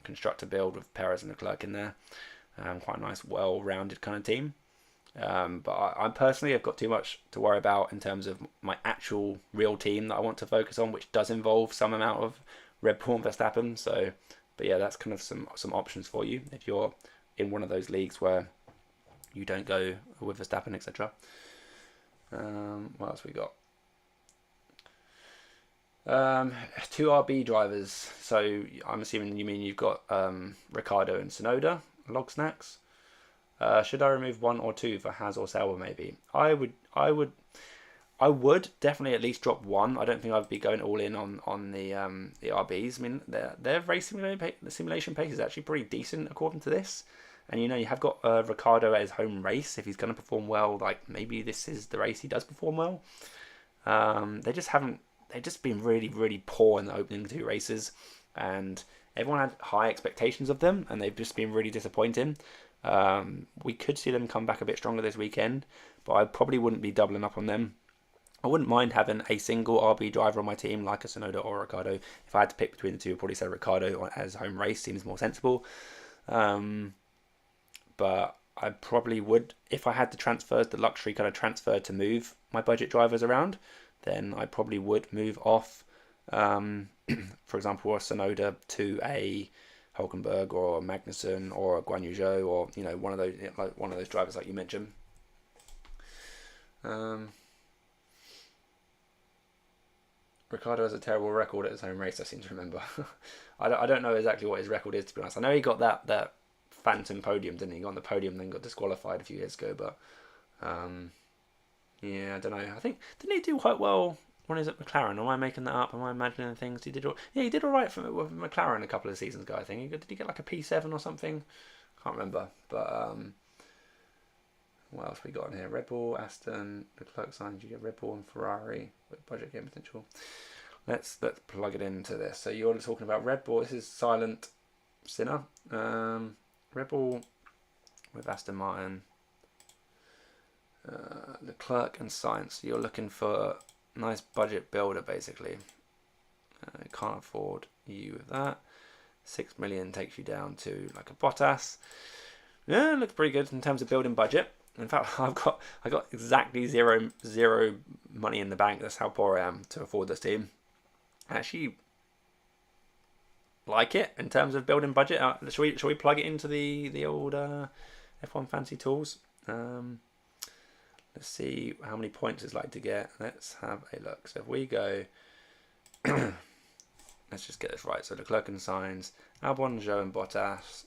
[SPEAKER 1] constructor build with Perez and Leclerc in there. Quite a nice, well-rounded kind of team. But I personally have got too much to worry about in terms of my actual real team that I want to focus on, which does involve some amount of Red Bull and Verstappen. So, but yeah, that's kind of some options for you if you're in one of those leagues where you don't go with Verstappen, etc. What else we got? 2 RB drivers. So I'm assuming you mean you've got Ricciardo and Tsunoda, log snacks. Should I remove 1 or 2 for Haas or Sauber? Maybe I would definitely at least drop 1. I don't think I'd be going all in on the RBs. I mean, their race simulation pace is actually pretty decent according to this. And you have got Ricciardo at his home race. If he's going to perform well, like maybe this is the race he does perform well. They've just been really, really poor in the opening 2 races, and everyone had high expectations of them, and they've just been really disappointing. We could see them come back a bit stronger this weekend, but I probably wouldn't be doubling up on them. I wouldn't mind having a single RB driver on my team, like a Tsunoda or Ricciardo. If I had to pick between the two, I'd probably say Ricciardo as home race seems more sensible. But I probably would, if I had the luxury kind of transfer to move my budget drivers around, then I probably would move off For example, a Sonoda to a Hulkenberg or a Magnussen or a Guan Yu Zhou, or one of those drivers like you mentioned. Ricardo has a terrible record at his home race, I seem to remember. I don't know exactly what his record is, to be honest. I know he got that phantom podium, didn't he? He got on the podium, then got disqualified a few years ago. But yeah, I don't know. I think, didn't he do quite well when he was at McLaren? Am I making that up? Am I imagining things? He did all right with McLaren a couple of seasons ago, I think. Did he get like a P7 or something? Can't remember. But what else we got in here? Red Bull, Aston, Leclerc signs. You get Red Bull and Ferrari with budget gain potential. Let's plug it into this. So you're talking about Red Bull. This is Silent Sinner. Red Bull with Aston Martin, Leclerc and Sainz. So you're looking for a nice budget builder, basically. Can't afford you with that. 6 million takes you down to like a Bottas. Yeah, looks pretty good in terms of building budget. In fact, I got exactly zero money in the bank. That's how poor I am to afford this team. I actually like it in terms of building budget. Shall we plug it into the old F1 Fancy Tools? Let's see how many points it's like to get. Let's have a look. So if we go, let's just get this right. So Leclerc and Sainz, Albon, Zhou and Bottas.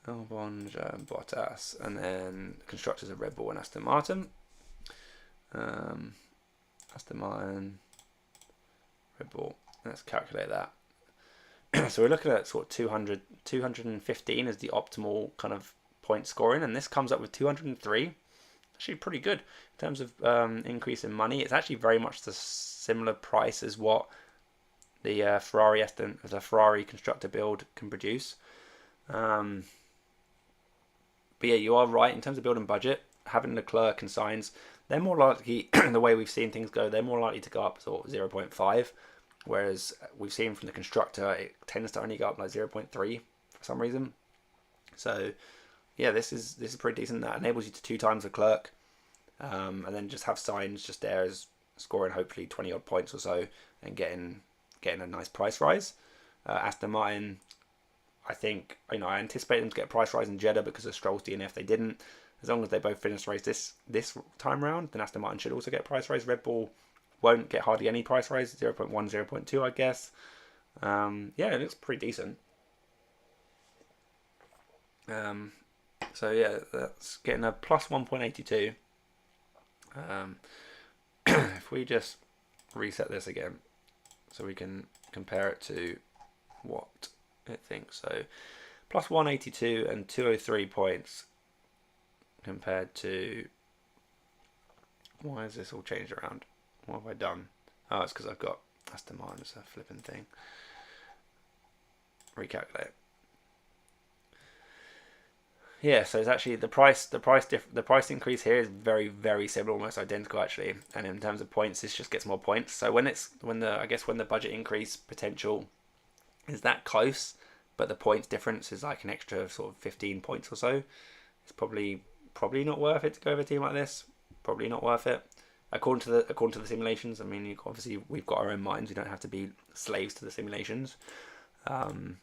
[SPEAKER 1] Albon, Zhou and Bottas. And then constructors of Red Bull and Aston Martin. Aston Martin, Red Bull. Let's calculate that. So we're looking at sort of 215 as the optimal kind of point scoring, and this comes up with 203. Actually pretty good in terms of increase in money. It's actually very much the similar price as what the Ferrari constructor build can produce. But yeah, you are right in terms of building budget. Having Leclerc and Sainz, they're more likely, the way we've seen things go, they're more likely to go up sort of 0.5, whereas we've seen from the constructor it tends to only go up like 0.3 for some reason. So yeah, this is pretty decent. That enables you to 2 times Leclerc, and then just have Sainz just there as scoring hopefully 20 odd points or so and getting a nice price rise. Aston Martin, I think, I anticipate them to get a price rise in Jeddah because of Stroll's DNF. They didn't. As long as they both finish the race this time round, then Aston Martin should also get a price rise. Red Bull won't get hardly any price rise, 0.1, 0.2, I guess. Yeah, it looks pretty decent. So yeah, that's getting a plus 1.82. If we just reset this again, so we can compare it to what it thinks. So plus 182 and 203 points compared to, why is this all changed around? What have I done? Oh, it's because I've got Aston Martin as a flipping thing. Recalculate. Yeah, so it's actually the price increase here is very, very similar, almost identical actually. And in terms of points, this just gets more points. So when the budget increase potential is that close, but the points difference is like an extra sort of 15 points or so, it's probably not worth it to go with a team like this. Probably not worth it. According to the simulations. I mean, obviously we've got our own minds. We don't have to be slaves to the simulations. But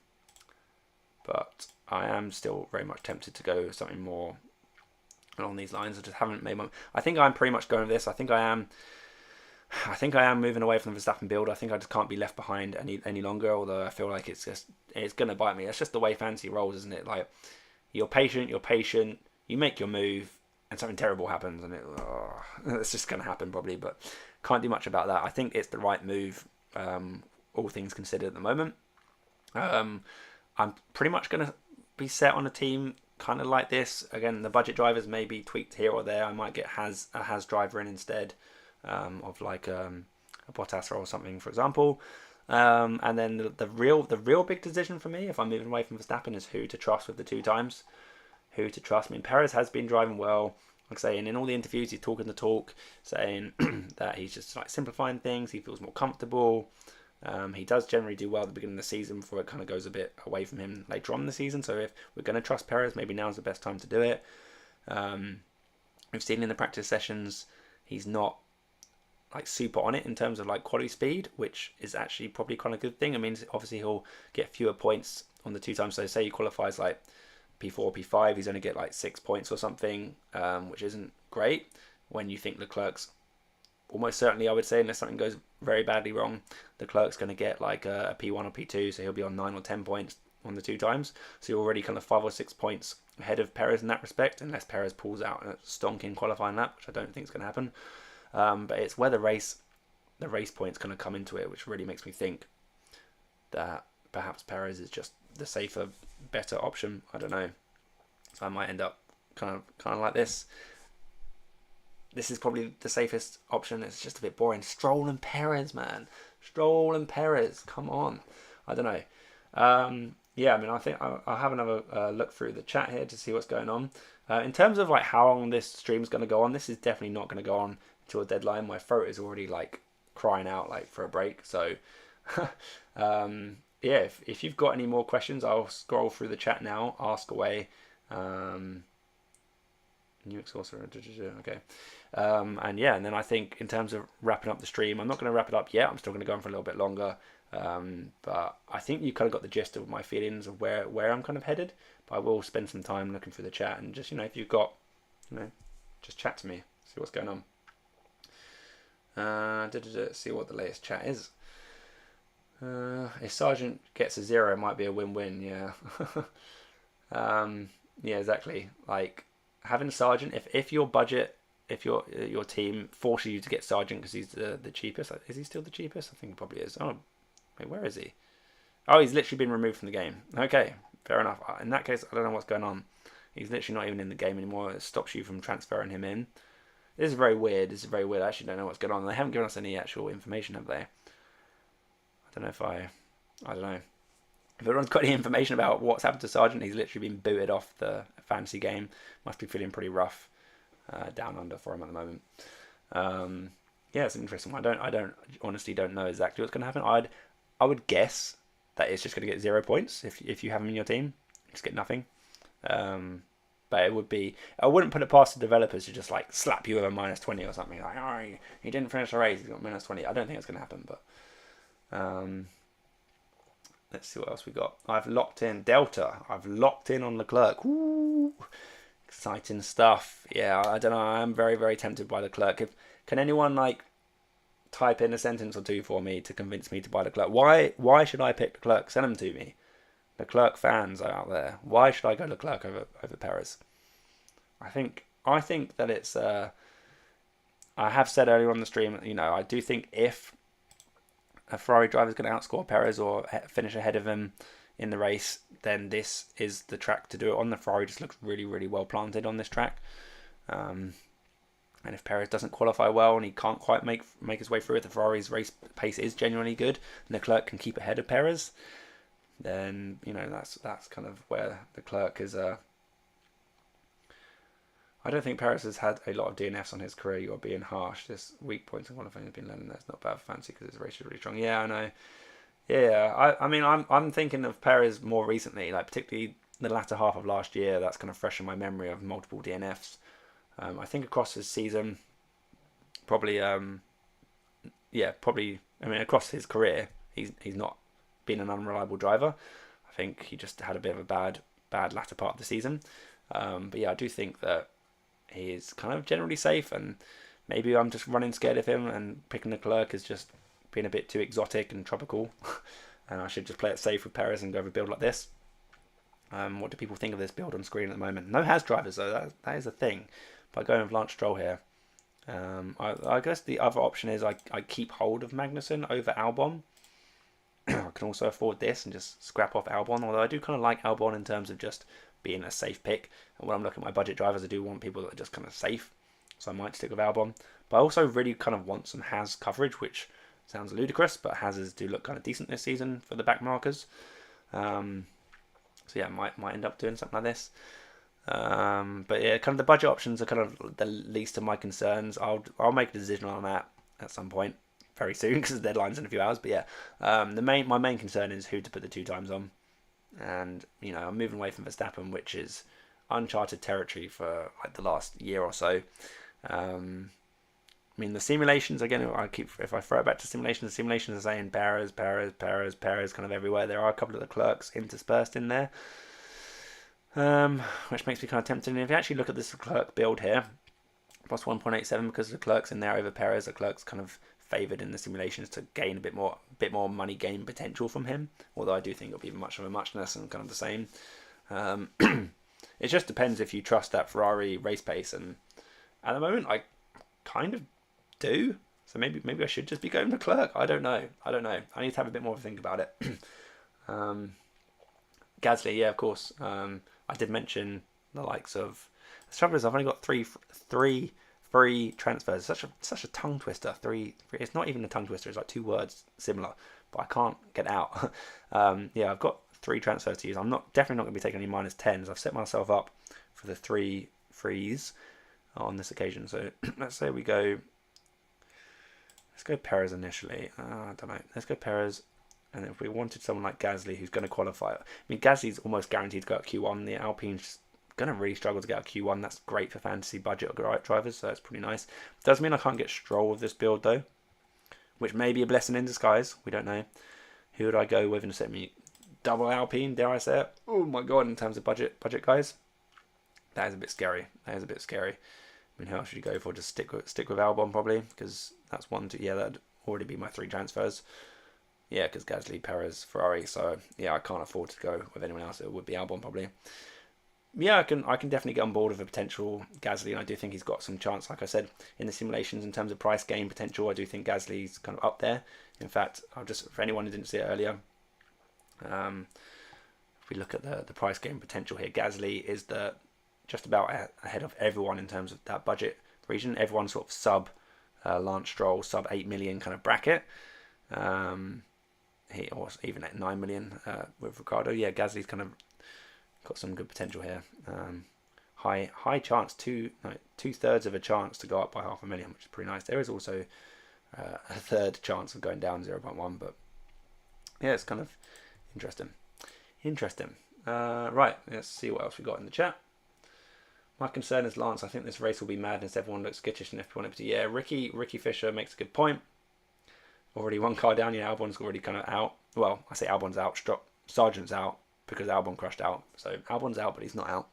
[SPEAKER 1] I am still very much tempted to go with something more along these lines. I just haven't made my. I think I'm pretty much going with this. I think I am moving away from the Verstappen build. I think I just can't be left behind any longer. Although I feel like it's going to bite me. It's just the way fantasy rolls, isn't it? Like you're patient. You make your move, and something terrible happens, and it's just going to happen probably. But can't do much about that. I think it's the right move, all things considered at the moment. I'm pretty much going to be set on a team kind of like this. Again, the budget drivers may be tweaked here or there. I might get a Has driver in instead of like a Bottas or something, for example. And then the real big decision for me, if I'm moving away from Verstappen, is who to trust with the 2 times. Who to trust. I mean, Perez has been driving well. Like I say, and in all the interviews, he's talking the talk, saying that he's just like simplifying things. He feels more comfortable. He does generally do well at the beginning of the season before it kind of goes a bit away from him later on in the season. So if we're going to trust Perez, maybe now's the best time to do it. We've seen in the practice sessions, he's not like super on it in terms of like quality speed, which is actually probably kind of a good thing. I mean, obviously he'll get fewer points on the 2 times. So say he qualifies like P4, P5, he's only get like 6 points or something, which isn't great when you think Leclerc's almost certainly, I would say, unless something goes very badly wrong, Leclerc's going to get like a P1 or P2, so he'll be on 9 or 10 points on the 2 times. So you're already kind of 5 or 6 points ahead of Perez in that respect, unless Perez pulls out a stonking qualifying lap, which I don't think is going to happen. But it's where the race points kind of come into it, which really makes me think that perhaps Perez is just the safer, better option. I don't know. So I might end up kind of like this. This is probably the safest option. It's just a bit boring. Stroll and Perez, man. Stroll and Perez. Come on. I don't know. Yeah, I mean, I think I'll have another look through the chat here to see what's going on. In terms of like how long this stream is going to go on, this is definitely not going to go on until a deadline. My throat is already like crying out like for a break. So yeah, if you've got any more questions, I'll scroll through the chat now. Ask away. New exhaust, okay. And yeah, and then I think in terms of wrapping up the stream, I'm not going to wrap it up yet. I'm still going to go on for a little bit longer. But I think you kind of got the gist of my feelings of where I'm kind of headed. But I will spend some time looking through the chat and just, if you've got, just chat to me, see what's going on. See what the latest chat is. If Sargent gets a 0, it might be a win-win. Yeah. Yeah, exactly. Like having Sargent, if your budget, if your team forces you to get Sargent because he's the cheapest. Is he still the cheapest? I think he probably is. Oh, wait, where is he? Oh, he's literally been removed from the game. Okay, fair enough. In that case, I don't know what's going on. He's literally not even in the game anymore. It stops you from transferring him in. This is very weird. I actually don't know what's going on. They haven't given us any actual information, have they? I don't know. If everyone's got any information about what's happened to Sargent, he's literally been booted off the fantasy game. Must be feeling pretty rough down under for him at the moment. Yeah, it's an interesting one. I honestly don't know exactly what's going to happen. I would guess that it's just going to get 0 points if you have him in your team. Just get nothing. But it would be, I wouldn't put it past the developers to just like slap you with a -20 or something. Like, oh, he didn't finish the race, he's got -20. I don't think it's going to happen, but let's see what else we got. I've locked in Delta. I've locked in on Leclerc. Ooh, exciting stuff. Yeah, I don't know. I'm very, very tempted by Leclerc. Can anyone like type in a sentence or two for me to convince me to buy Leclerc? Why should I pick Leclerc? Send them to me. Leclerc fans are out there. Why should I go Leclerc over Perez? I think that it's. I have said earlier on the stream, I do think if a Ferrari driver is going to outscore Perez or finish ahead of him in the race, then this is the track to do it on. The Ferrari just looks really, really well planted on this track. And if Perez doesn't qualify well and he can't quite make his way through it, the Ferrari's race pace is genuinely good, and Leclerc can keep ahead of Perez, then that's kind of where Leclerc is. I don't think Perez has had a lot of DNFs on his career. You're being harsh. This weak points in qualifying has been learning. That's not bad for fancy because his race is really strong. Yeah, I know. Yeah, I mean, I'm thinking of Perez more recently, like particularly the latter half of last year. That's kind of fresh in my memory of multiple DNFs. I think across his season, probably. I mean, across his career, he's not been an unreliable driver. I think he just had a bit of a bad latter part of the season. But yeah, I do think that he is kind of generally safe, and maybe I'm just running scared of him, and picking Leclerc is just being a bit too exotic and tropical, and I should just play it safe with Perez and go with a build like this. What do people think of this build on screen at the moment? No Has drivers though, that is a thing. By going with Lance Stroll here, I guess the other option is I keep hold of Magnussen over Albon. I can also afford this and just scrap off Albon, although I do kind of like Albon in terms of just being a safe pick. And when I'm looking at my budget drivers, I do want people that are just kind of safe, so I might stick with Albon. But I also really kind of want some Has coverage, which sounds ludicrous, but Hases do look kind of decent this season for the back markers. So yeah, might end up doing something like this. But yeah, kind of the budget options are kind of the least of my concerns. I'll make a decision on that at some point very soon because the deadline's in a few hours. But yeah, my main concern is who to put the 2 times on. And I'm moving away from Verstappen, which is uncharted territory for like the last year or so. I mean, the simulations, again, if I throw it back to simulations, the simulations are saying Perez kind of everywhere. There are a couple of the clerks interspersed in there, which makes me kind of tempted. And if you actually look at this clerk build here, plus 1.87 because the clerk's in there over Perez, the clerk's kind of favoured in the simulations to gain a bit more money gain potential from him. Although I do think it'll be much of a muchness and kind of the same. It just depends if you trust that Ferrari race pace, and at the moment I kind of do. So maybe I should just be going to clerk. I don't know. I need to have a bit more of a think about it. Gasly, yeah, of course. I did mention the likes of. The trouble is, I've only got three free transfers. Such a tongue twister. Three. It's not even a tongue twister. It's like two words similar, but I can't get out. Yeah, I've got 3 transfers to use. I'm definitely not going to be taking any -10s. I've set myself up for the 3 frees on this occasion. So let's say we go. Let's go Perez initially. I don't know. Let's go Perez. And if we wanted someone like Gasly who's going to qualify, I mean, Gasly's almost guaranteed to go out Q1. The Alpine's going to really struggle to get out Q1. That's great for fantasy budget or drivers, so that's pretty nice. Does mean I can't get Stroll with this build though, which may be a blessing in disguise. We don't know. Who would I go with instead of me? Double Alpine, dare I say it? Oh my god! In terms of budget guys, that is a bit scary. I mean, who else should you go for? Just stick with Albon probably, because that's 1, 2. Yeah, that'd already be my 3 transfers. Yeah, because Gasly, Perez, Ferrari. So yeah, I can't afford to go with anyone else. It would be Albon probably. Yeah, I can definitely get on board with a potential Gasly, and I do think he's got some chance. Like I said, in the simulations, in terms of price gain potential, I do think Gasly's kind of up there. In fact, for anyone who didn't see it earlier, if we look at the price gain potential here, Gasly is just about ahead of everyone in terms of that budget region. Everyone's sort of sub Lance Stroll, sub 8 million kind of bracket. He or even at 9 million with Ricardo. Yeah, Gasly's kind of got some good potential here. High chance, 2/3 of a chance to go up by 500,000, which is pretty nice. There is also a third chance of going down 0.1, but yeah, it's kind of interesting. Right, let's see what else we got in the chat. My concern is Lance. I think this race will be madness. Everyone looks skittish and everyone empty. Yeah, Ricky Fisher makes a good point. Already one car down. Yeah, Albon's already kind of out. Well, I say Albon's out. Sargent's out because Albon crashed out. So Albon's out, but he's not out.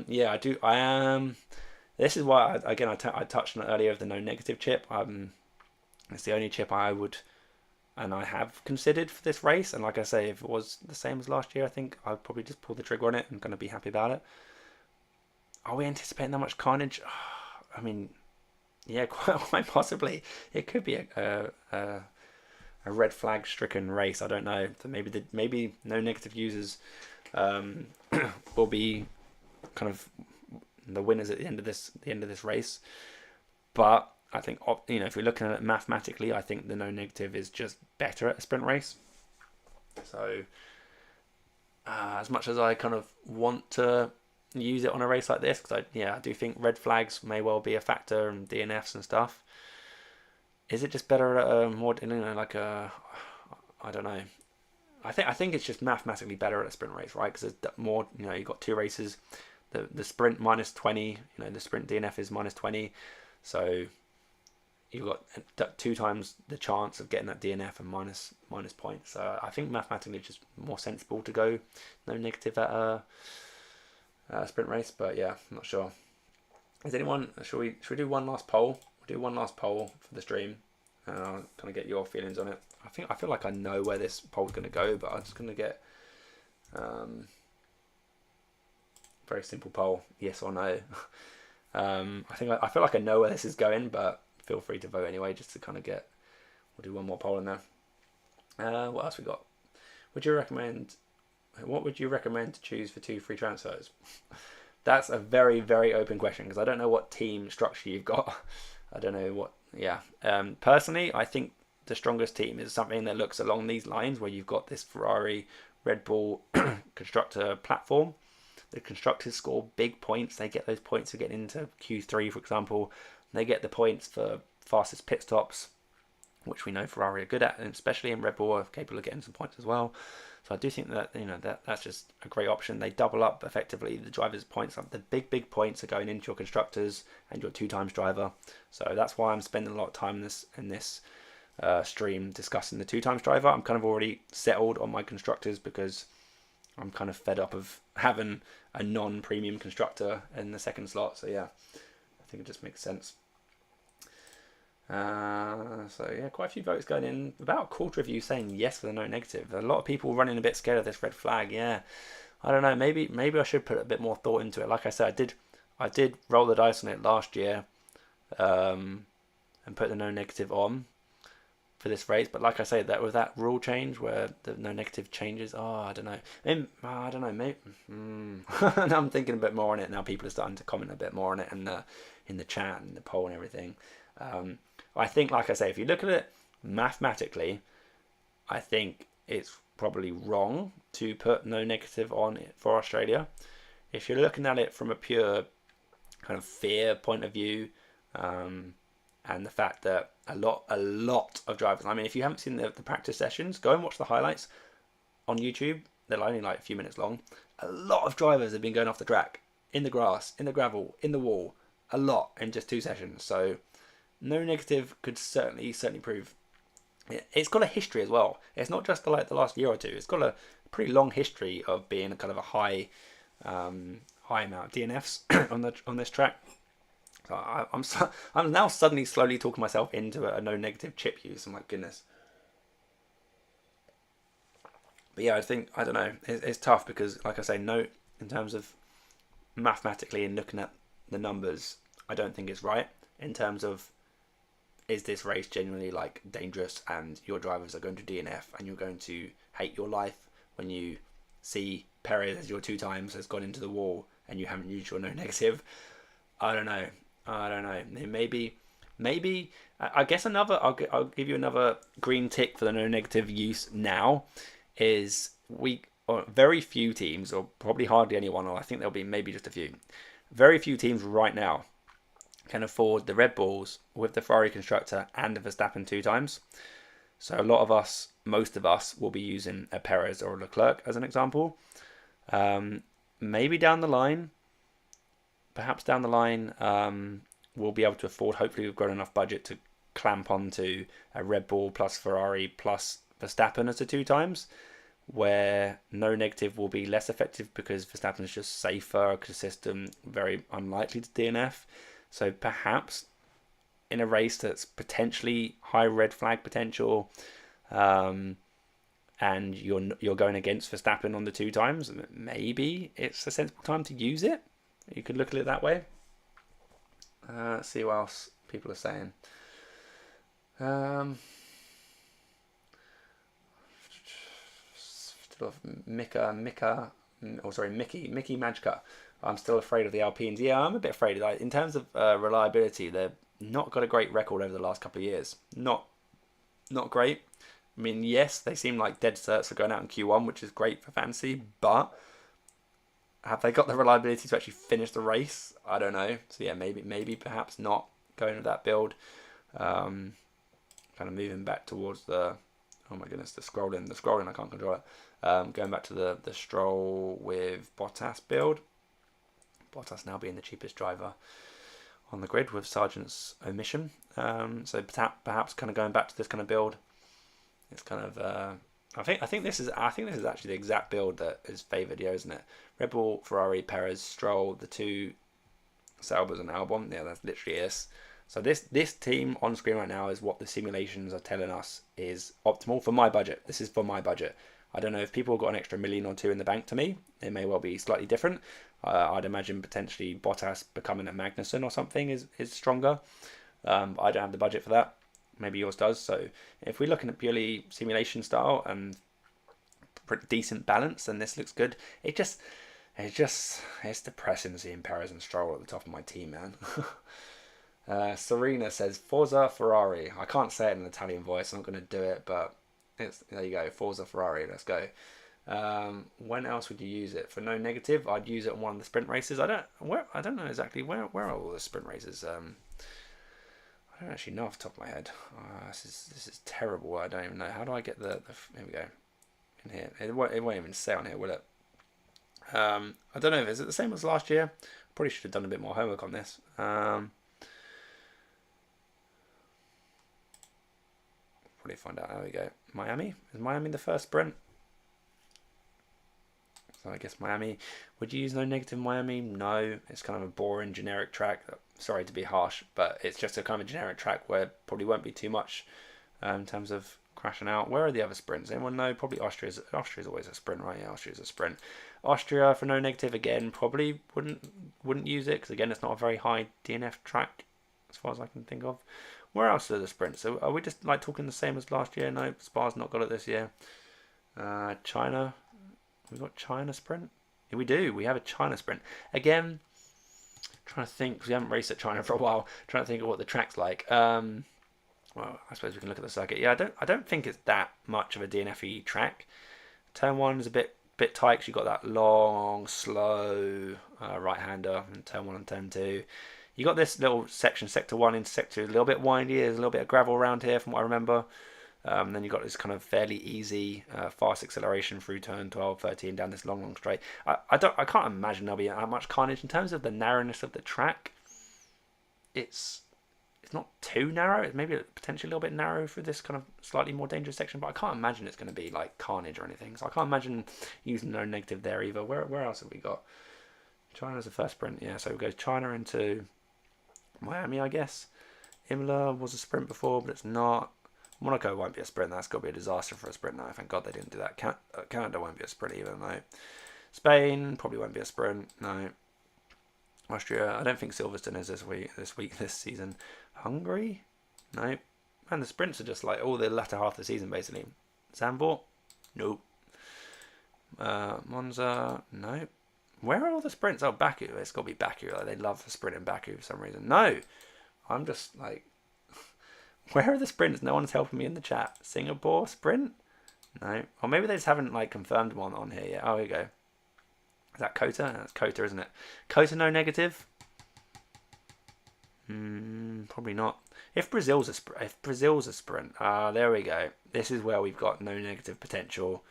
[SPEAKER 1] Yeah, I am. This is why I touched on it earlier of the no negative chip. It's the only chip I would and I have considered for this race. And like I say, if it was the same as last year, I think I'd probably just pull the trigger on it and kind of be happy about it. Are we anticipating that much carnage? I mean, yeah, quite possibly. It could be a red flag stricken race. I don't know. So maybe no negative users will be kind of the winners at the end of this race. But I think, if you're looking at it mathematically, I think the no negative is just better at a sprint race. So as much as I kind of want to use it on a race like this, because I do think red flags may well be a factor and DNFs and stuff. Is it just better at a more, I don't know. I think it's just mathematically better at a sprint race, right? Because there's more, you've got 2 races. The sprint -20, the sprint DNF is -20. So you've got 2 times the chance of getting that DNF and minus points. So I think mathematically it's just more sensible to go no negative at a sprint race. But yeah, I'm not sure. Is anyone? Should we do one last poll? We'll do one last poll for the stream. I'll kind of get your feelings on it. I feel like I know where this poll's going to go, but I'm just going to get very simple poll, yes or no. I feel like I know where this is going, but feel free to vote anyway, just to kind of get. We'll do one more poll in there. What else we got? What would you recommend to choose for 2 free transfers? That's a very, very open question because I don't know what team structure you've got. I don't know what. Yeah. Personally, I think the strongest team is something that looks along these lines, where you've got this Ferrari, Red Bull, Constructor platform. The constructors score big points. They get those points for getting into Q3, for example. They get the points for fastest pit stops, which we know Ferrari are good at, and especially in Red Bull are capable of getting some points as well. So I do think that that's just a great option. They double up effectively the drivers' points. The big points are going into your constructors and your 2x driver. So that's why I'm spending a lot of time in this stream discussing the 2x driver. I'm kind of already settled on my constructors because I'm kind of fed up of having a non-premium constructor in the second slot. So yeah, I think it just makes sense. So yeah, quite a few votes going in. About a quarter of you saying yes for the no negative. A lot of people running a bit scared of this red flag. Yeah, I don't know. Maybe I should put a bit more thought into it. Like I said, I did roll the dice on it last year, and put the no negative on for this race. But like I say, that with that rule change where the no negative changes. I don't know. I don't know. Maybe now I'm thinking a bit more on it. Now people are starting to comment a bit more on it in the chat and the poll and everything. I think, like I say, if you look at it mathematically, I think it's probably wrong to put no negative on it for Australia. If you're looking at it from a pure kind of fear point of view, and the fact that a lot of drivers, I mean, if you haven't seen the practice sessions, go and watch the highlights on YouTube. They're only like a few minutes long. A lot of drivers have been going off the track, in the grass, in the gravel, in the wall, a lot in just 2 sessions. So no negative could certainly prove. It's got a history as well. It's not just the last year or two. It's got a pretty long history of being a kind of a high amount of DNFs on this track. So I'm now suddenly slowly talking myself into a no negative chip use. Oh my goodness. But yeah, I don't know. It's tough because, like I say, no, in terms of mathematically and looking at the numbers, I don't think it's right in terms of, is this race genuinely like dangerous and your drivers are going to DNF and you're going to hate your life when you see Perez as your 2x has gone into the wall and you haven't used your no negative? I don't know. Maybe I guess I'll give you another green tick for the no negative use now is very few teams, or probably hardly anyone, or I think there'll be maybe just a few, very few teams right now can afford the Red Bulls with the Ferrari constructor and the Verstappen 2x. So a lot of us, most of us, will be using a Perez or a Leclerc as an example. Maybe perhaps down the line, we'll be able to afford, hopefully we've got enough budget to clamp onto a Red Bull plus Ferrari plus Verstappen as a 2x, where no negative will be less effective because Verstappen is just safer, consistent, very unlikely to DNF. So perhaps in a race that's potentially high red flag potential, and you're going against Verstappen on the 2x, maybe it's a sensible time to use it. You could look at it that way. Let's see what else people are saying. Still Mickey Majka. I'm still afraid of the Alpines. Yeah, I'm a bit afraid. In terms of reliability, they've not got a great record over the last couple of years. Not great. I mean, yes, they seem like dead certs for going out in Q1, which is great for fantasy, but have they got the reliability to actually finish the race? I don't know. So yeah, maybe perhaps not going with that build. Kind of moving back towards the, oh my goodness, the scrolling, I can't control it. Going back to the Stroll with Bottas build. Bottas now being the cheapest driver on the grid with Sargent's omission. So perhaps kind of going back to this kind of build. It's kind of I think this is actually the exact build that is favoured here, isn't it? Red Bull, Ferrari, Perez, Stroll, the 2 Saubers and Albon. Yeah, that's literally it. So this team on screen right now is what the simulations are telling us is optimal for my budget. This is for my budget. I don't know if people have got an extra $1 million or $2 million in the bank. To me, it may well be slightly different. I'd imagine potentially Bottas becoming a Magnussen or something is stronger. I don't have the budget for that. Maybe yours does. So if we're looking at purely simulation style and pretty decent balance, then this looks good. It's depressing seeing Perez and Stroll at the top of my team, man. Serena says Forza Ferrari. I can't say it in an Italian voice. I'm not going to do it, but there you go. Forza Ferrari. Let's go. When else would you use it? For no negative, I'd use it on one of the sprint races. I don't know exactly where are all the sprint races. I don't actually know off the top of my head. This is terrible. I don't even know. How do I get the here we go. In here. It won't even say on here, will it? I don't know. Is it the same as last year? Probably should have done a bit more homework on this. Probably find out. There we go. Miami? Is Miami the first sprint? So I guess Miami. Would you use no negative Miami? No. It's kind of a boring, generic track. Sorry to be harsh, but it's just a kind of a generic track where probably won't be too much in terms of crashing out. Where are the other sprints? Anyone know? Probably Austria's always a sprint, right? Yeah, Austria's a sprint. Austria for no negative again. Probably wouldn't use it because again it's not a very high DNF track as far as I can think of. Where else are the sprints? So are we just like talking the same as last year? No, Spa's not got it this year. China. We got China sprint. Yeah, we do. We have a China sprint again. Trying to think, because we haven't raced at China for a while. Trying to think of what the track's like. Well, I suppose we can look at the circuit. Yeah, I don't think it's that much of a DNF-y track. Turn 1 is a bit tight because you've got that long, slow right-hander in turn 1 and turn 2. You got this little section, sector 1 into sector 2, a little bit windy. There's a little bit of gravel around here from what I remember. Then you've got this kind of fairly easy fast acceleration through turn 12, 13 down this long straight. I can't imagine there'll be that much carnage in terms of the narrowness of the track. It's not too narrow. It's maybe potentially a little bit narrow for this kind of slightly more dangerous section, but I can't imagine it's going to be like carnage or anything. So I can't imagine using no negative there either. Where else have we got? China's the first sprint. Yeah, so we go China into Miami, I guess. Imola was a sprint before, but it's not. Monaco won't be a sprint. That's got to be a disaster for a sprint now. Thank God they didn't do that. Canada won't be a sprint either, no. Spain probably won't be a sprint, no. Austria, I don't think Silverstone is this season. Hungary? No. Man, the sprints are just like all the latter half of the season, basically. Zandvoort? Nope. Monza? No. Where are all the sprints? Oh, Baku. It's got to be Baku. Like, they love the sprint in Baku for some reason. No. I'm just like... Where are the sprints? No one's helping me in the chat. Singapore sprint? No. Or maybe they just haven't like confirmed one on here yet. Oh, here you go. Is that Kota? That's Kota, isn't it? Kota no negative? Probably not. If Brazil's a sprint, there we go. This is where we've got no negative potential.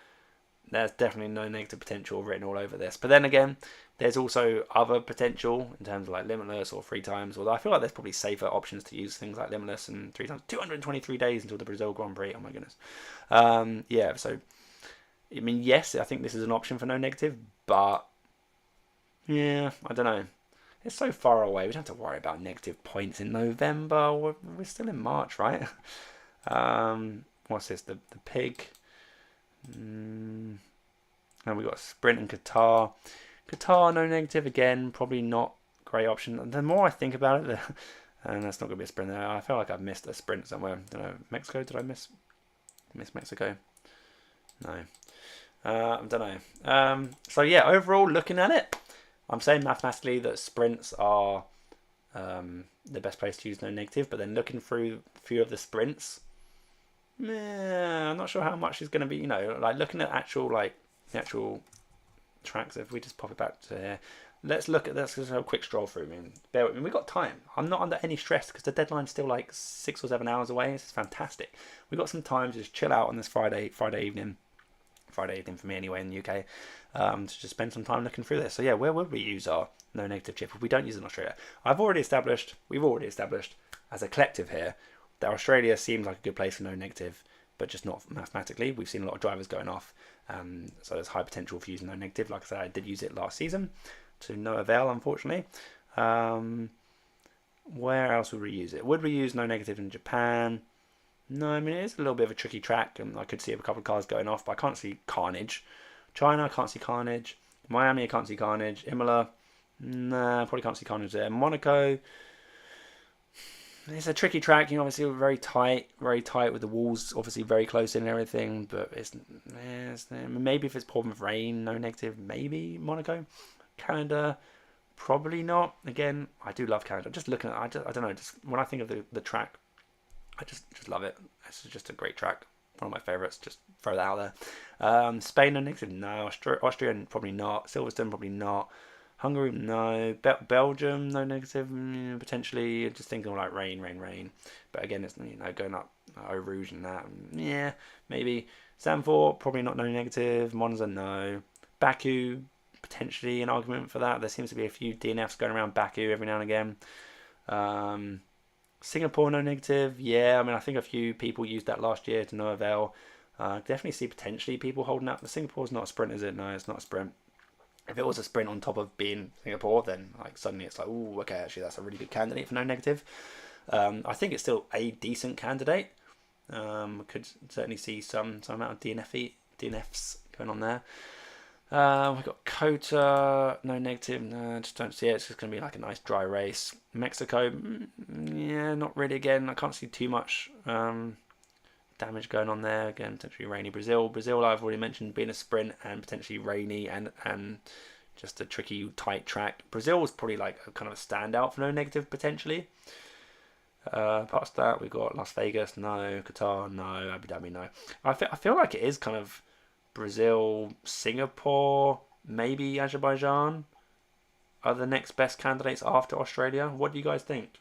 [SPEAKER 1] There's definitely no negative potential written all over this. But then again, there's also other potential in terms of like limitless or 3 times. Although I feel like there's probably safer options to use things like limitless and 3 times. 223 days until the Brazil Grand Prix. Oh my goodness. Yeah. So I mean, yes, I think this is an option for no negative, but yeah, I don't know. It's so far away. We don't have to worry about negative points in November. We're still in March, right? What's this? The pig. And we got a sprint in Qatar. Qatar, no negative again. Probably not a great option. The more I think about it, and that's not going to be a sprint there. I feel like I've missed a sprint somewhere. I don't know. Mexico? Did I miss Mexico? No. I don't know. So yeah, overall, looking at it, I'm saying mathematically that sprints are the best place to use no negative. But then looking through a few of the sprints, I'm not sure how much is going to be, you know, like looking at the actual tracks. If we just pop it back to here, let's just have a quick stroll through. I mean, bear with me, we've got time. I'm not under any stress because the deadline's still like 6 or 7 hours away. This is fantastic. We've got some time to just chill out on this Friday evening for me anyway in the UK, to just spend some time looking through this. So yeah, where would we use our no negative chip if we don't use it in Australia? We've already established as a collective here that Australia seems like a good place for no negative, but just not mathematically. We've seen a lot of drivers going off, so there's high potential for using no negative. Like I said, I did use it last season to no avail, unfortunately. Where else would we use it? Would we use no negative in Japan? No, I mean, it's a little bit of a tricky track, and I could see a couple of cars going off, but I can't see carnage. China, I can't see carnage. Miami, I can't see carnage. Imola, nah, probably can't see carnage there. Monaco, it's a tricky track. You know, obviously very tight with the walls obviously very close in and everything, but it's maybe if it's pouring with rain, no negative, maybe Monaco. Canada, probably not. Again, I do love Canada. Just looking at, I don't know, just when I think of the track, I just love it. It's just a great track. One of my favourites. Just throw that out there. Spain, no negative, no. Austria, probably not. Silverstone, probably not. Hungary, no. Belgium, no negative. Potentially, just thinking like rain. But again, it's going up Eau Rouge and that. Yeah, maybe. Zandvoort, probably not no negative. Monza, no. Baku, potentially an argument for that. There seems to be a few DNFs going around Baku every now and again. Singapore, no negative. Yeah, I mean, I think a few people used that last year to no avail. Definitely see potentially people holding up. The Singapore's not a sprint, is it? No, it's not a sprint. If it was a sprint on top of being Singapore, then like suddenly it's like, oh, okay, actually that's a really good candidate for no negative. I think it's still a decent candidate. Could certainly see some amount of DNFs going on there. We've got Kota, no negative, no, just don't see it. It's just going to be like a nice dry race. Mexico, yeah, not really again. I can't see too much damage going on there. Again, potentially rainy. Brazil, I've already mentioned being a sprint and potentially rainy and just a tricky, tight track. Brazil was probably like a kind of a standout for no negative potentially. Past that, we've got Las Vegas, no. Qatar, no. Abu Dhabi, no. I feel like it is kind of Brazil, Singapore, maybe Azerbaijan are the next best candidates after Australia. What do you guys think?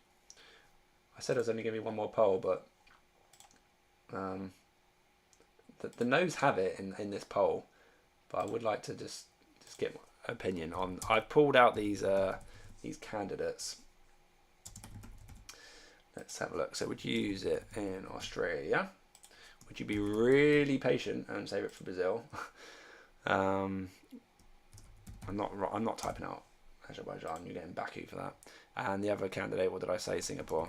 [SPEAKER 1] I said there's only going to be one more poll, but the no's have it in this poll. But I would like to just get my opinion on. I've pulled out these candidates. Let's have a look. So would you use it in Australia? Would you be really patient and save it for Brazil? I'm not typing out Azerbaijan. You're getting Baku for that. And the other candidate, what did I say? Singapore.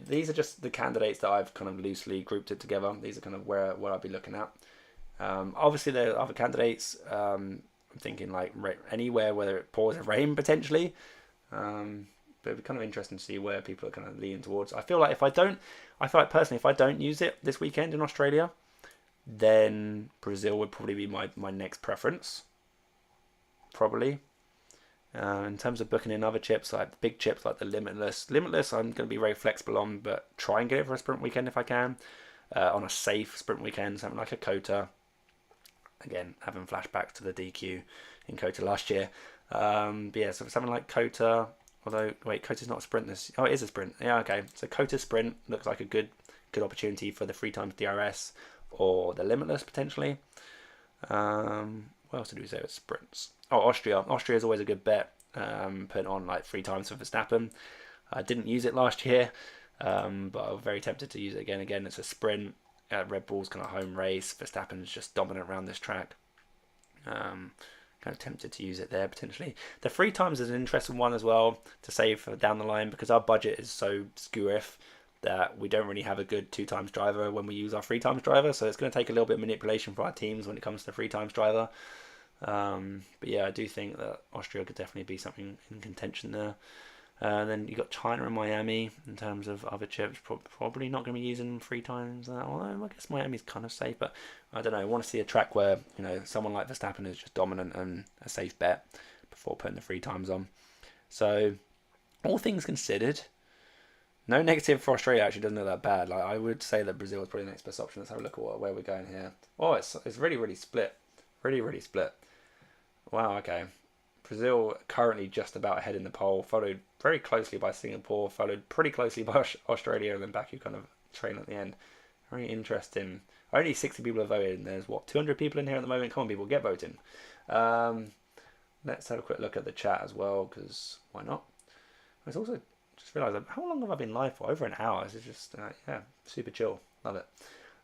[SPEAKER 1] These are just the candidates that I've kind of loosely grouped it together. These are kind of where I'll be looking at. Obviously, there are other candidates. I'm thinking like anywhere whether it pours or rain potentially. But it'd be kind of interesting to see where people are kind of leaning towards. I feel like personally, if I don't use it this weekend in Australia, then Brazil would probably be my next preference. Probably. In terms of booking in other chips, like the big chips like the Limitless, I'm going to be very flexible on, but try and get it for a sprint weekend if I can. On a safe sprint weekend, something like a Kota. Again, having flashbacks to the DQ in Kota last year. But yeah, so something like Kota. Although, wait, Kota's not a sprint. It is a sprint. Yeah, okay. So Kota sprint looks like a good opportunity for the 3 times DRS or the Limitless potentially. What else did we say with sprints? Oh, Austria. Austria is always a good bet. Putting on like 3 times for Verstappen. I didn't use it last year, but I was very tempted to use it again. Again, it's a sprint. Red Bull's kind of home race. Verstappen's just dominant around this track. Kind of tempted to use it there potentially. The 3 times is an interesting one as well to save for down the line because our budget is so skewiff that we don't really have a good 2 times driver when we use our 3 times driver. So it's going to take a little bit of manipulation for our teams when it comes to the 3 times driver. But yeah, I do think that Austria could definitely be something in contention there. Then you got China and Miami in terms of other chips. Probably not going to be using 3 times. Although I guess Miami's kind of safe, but I don't know. I want to see a track where someone like Verstappen is just dominant and a safe bet before putting the 3 times on. So all things considered, no negative for Australia actually doesn't look that bad. Like I would say that Brazil is probably the next best option. Let's have a look at where we're going here. Oh, it's really split. Really split. Wow. Okay. Brazil currently just about ahead in the poll, followed very closely by Singapore, followed pretty closely by Australia, and then Baku kind of train at the end. Very interesting. Only 60 people have voted, and there's 200 people in here at the moment. Come on, people, get voting. Let's have a quick look at the chat as well, because why not? I was also just realised, how long have I been live for? Over an hour. It's just, yeah, super chill. Love it.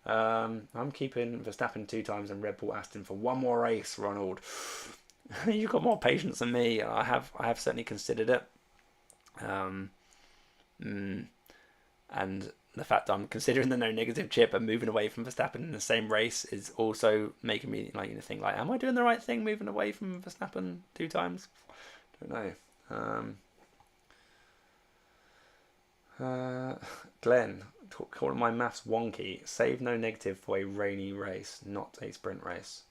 [SPEAKER 1] I'm keeping Verstappen 2 times and Red Bull Aston for 1 more race, Ronald. You've got more patience than me. I have certainly considered it. And the fact that I'm considering the no negative chip and moving away from Verstappen in the same race is also making me think like, am I doing the right thing moving away from Verstappen 2 times? Don't know. Glenn, calling my maths wonky. Save no negative for a rainy race, not a sprint race.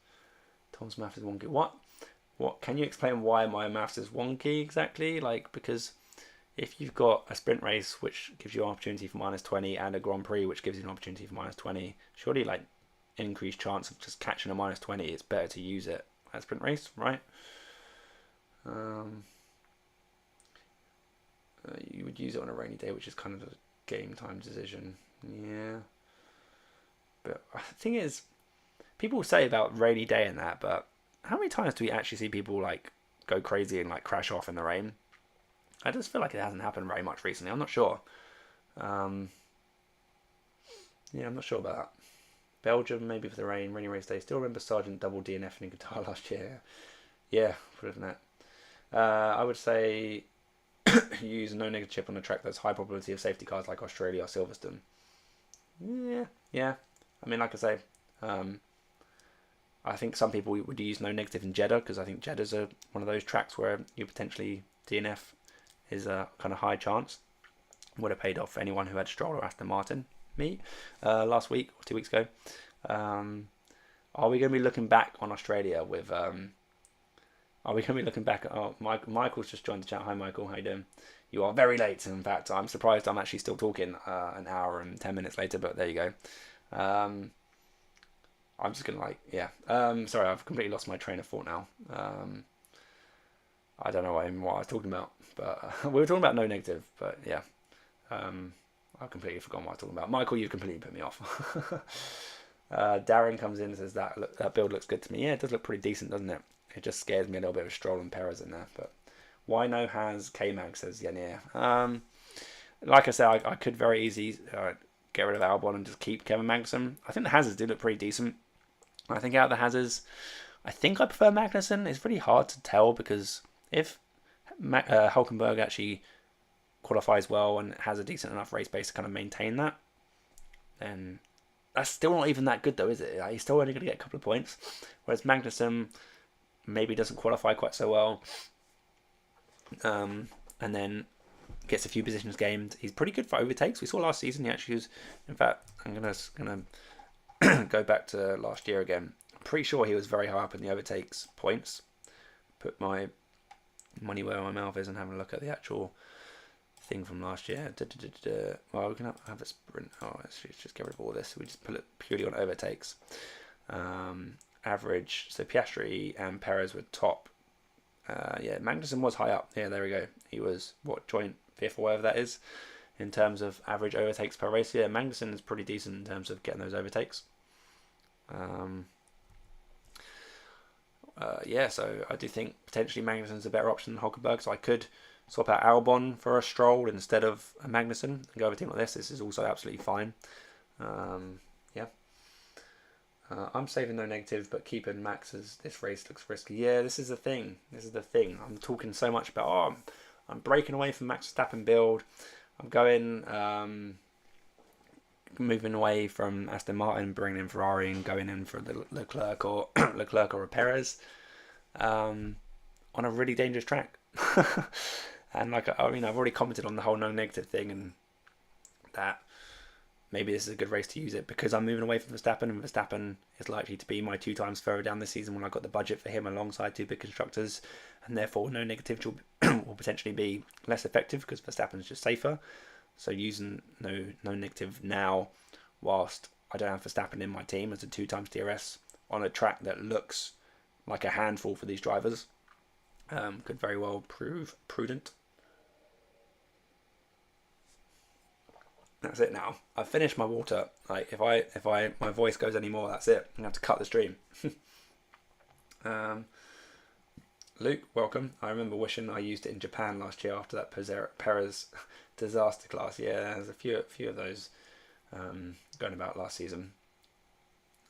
[SPEAKER 1] Tom's maths is wonky. What? Can you explain why my maths is wonky exactly? Like, because if you've got a sprint race which gives you an opportunity for -20 and a Grand Prix which gives you an opportunity for -20, surely like increased chance of just catching a -20, it's better to use it as a sprint race, right? Um, you would use it on a rainy day, which is kind of a game time decision. Yeah. But the thing is, people say about rainy day and that, but how many times do we actually see people like go crazy and like crash off in the rain? I just feel like it hasn't happened very much recently. I'm not sure. Yeah, I'm not sure about that. Belgium, maybe for the rainy race day. Still remember Sergeant double DNF in guitar last year. Yeah, put it in that. I would say use a no negative chip on a track that's high probability of safety cars like Australia or Silverstone. Yeah. I mean, like I say, I think some people would use no negative in Jeddah because I think Jeddah's one of those tracks where you potentially DNF is a kind of high chance. Would have paid off for anyone who had Stroll or Aston Martin. Me, last week or 2 weeks ago. Are we going to be looking back on Australia with? Are we going to be looking back? Oh, Michael's just joined the chat. Hi, Michael. How you doing? You are very late. In fact, I'm surprised I'm actually still talking an hour and 10 minutes later. But there you go. I'm just gonna sorry, I've completely lost my train of thought now. I don't know what I was talking about, but we were talking about no negative. But yeah, I've completely forgotten what I was talking about. Michael, you've completely put me off. Darren comes in and says that build looks good to me. Yeah, it does look pretty decent, doesn't it? It just scares me a little bit with Stroll and Perez in there. But why no has K-Mag, says Yanir. Like I said, I could very easily get rid of Albon and just keep Kevin Magnussen. I think the Hazards do look pretty decent. I think out of the Hazards, I think I prefer Magnussen. It's really hard to tell because if Hulkenberg actually qualifies well and has a decent enough race pace to kind of maintain that, then that's still not even that good though, is it? He's still only going to get a couple of points. Whereas Magnussen maybe doesn't qualify quite so well. And then gets a few positions gained. He's pretty good for overtakes. We saw last season he actually was. In fact, I'm gonna go back to last year again. I'm pretty sure he was very high up in the overtakes points. Put my money where my mouth is and have a look at the actual thing from last year. Well, we can have a sprint. Oh, let's just get rid of all this. We just put it purely on overtakes. Average. So Piastri and Perez were top. Magnussen was high up. Yeah, there we go. He was joint fifth or whatever that is in terms of average overtakes per race. Yeah, Magnussen is pretty decent in terms of getting those overtakes. So I do think potentially Magnussen's a better option than Hulkenberg. So I could swap out Albon for a Stroll instead of a Magnussen and go over a team like this. This is also absolutely fine. I'm saving no negative, but keeping Max as this race looks risky. Yeah, this is the thing. I'm talking so much about, I'm breaking away from Max Verstappen build. I'm going, moving away from Aston Martin, bringing in Ferrari and going in for the Leclerc or a Perez on a really dangerous track. And I've already commented on the whole no negative thing and that maybe this is a good race to use it because I'm moving away from Verstappen, and Verstappen is likely to be my 2 times further down this season when I've got the budget for him alongside 2 big constructors, and therefore no negative will potentially be less effective because Verstappen's just safer. So using no negative now, whilst I don't have Verstappen in my team as a 2 times DRS on a track that looks like a handful for these drivers, could very well prove prudent. That's it now. I've finished my water. Like if my voice goes any more, that's it. I'm gonna have to cut the stream. Luke, welcome. I remember wishing I used it in Japan last year after that Perez disaster class. Yeah, there's a few of those going about last season.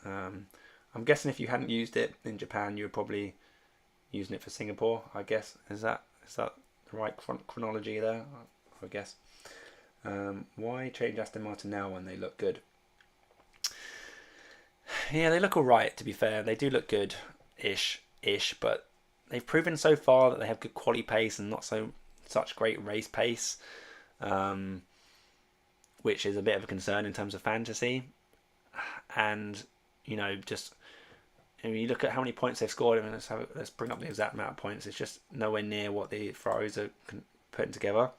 [SPEAKER 1] I'm guessing if you hadn't used it in Japan, you were probably using it for Singapore. I guess is that the right chronology there? I guess. Why change Aston Martin now when they look good? Yeah, they look alright, to be fair. They do look good-ish, but they've proven so far that they have good quality pace and not such great race pace, which is a bit of a concern in terms of fantasy. And, just when you look at how many points they've scored, let's bring up the exact amount of points. It's just nowhere near what the Ferraris are putting together.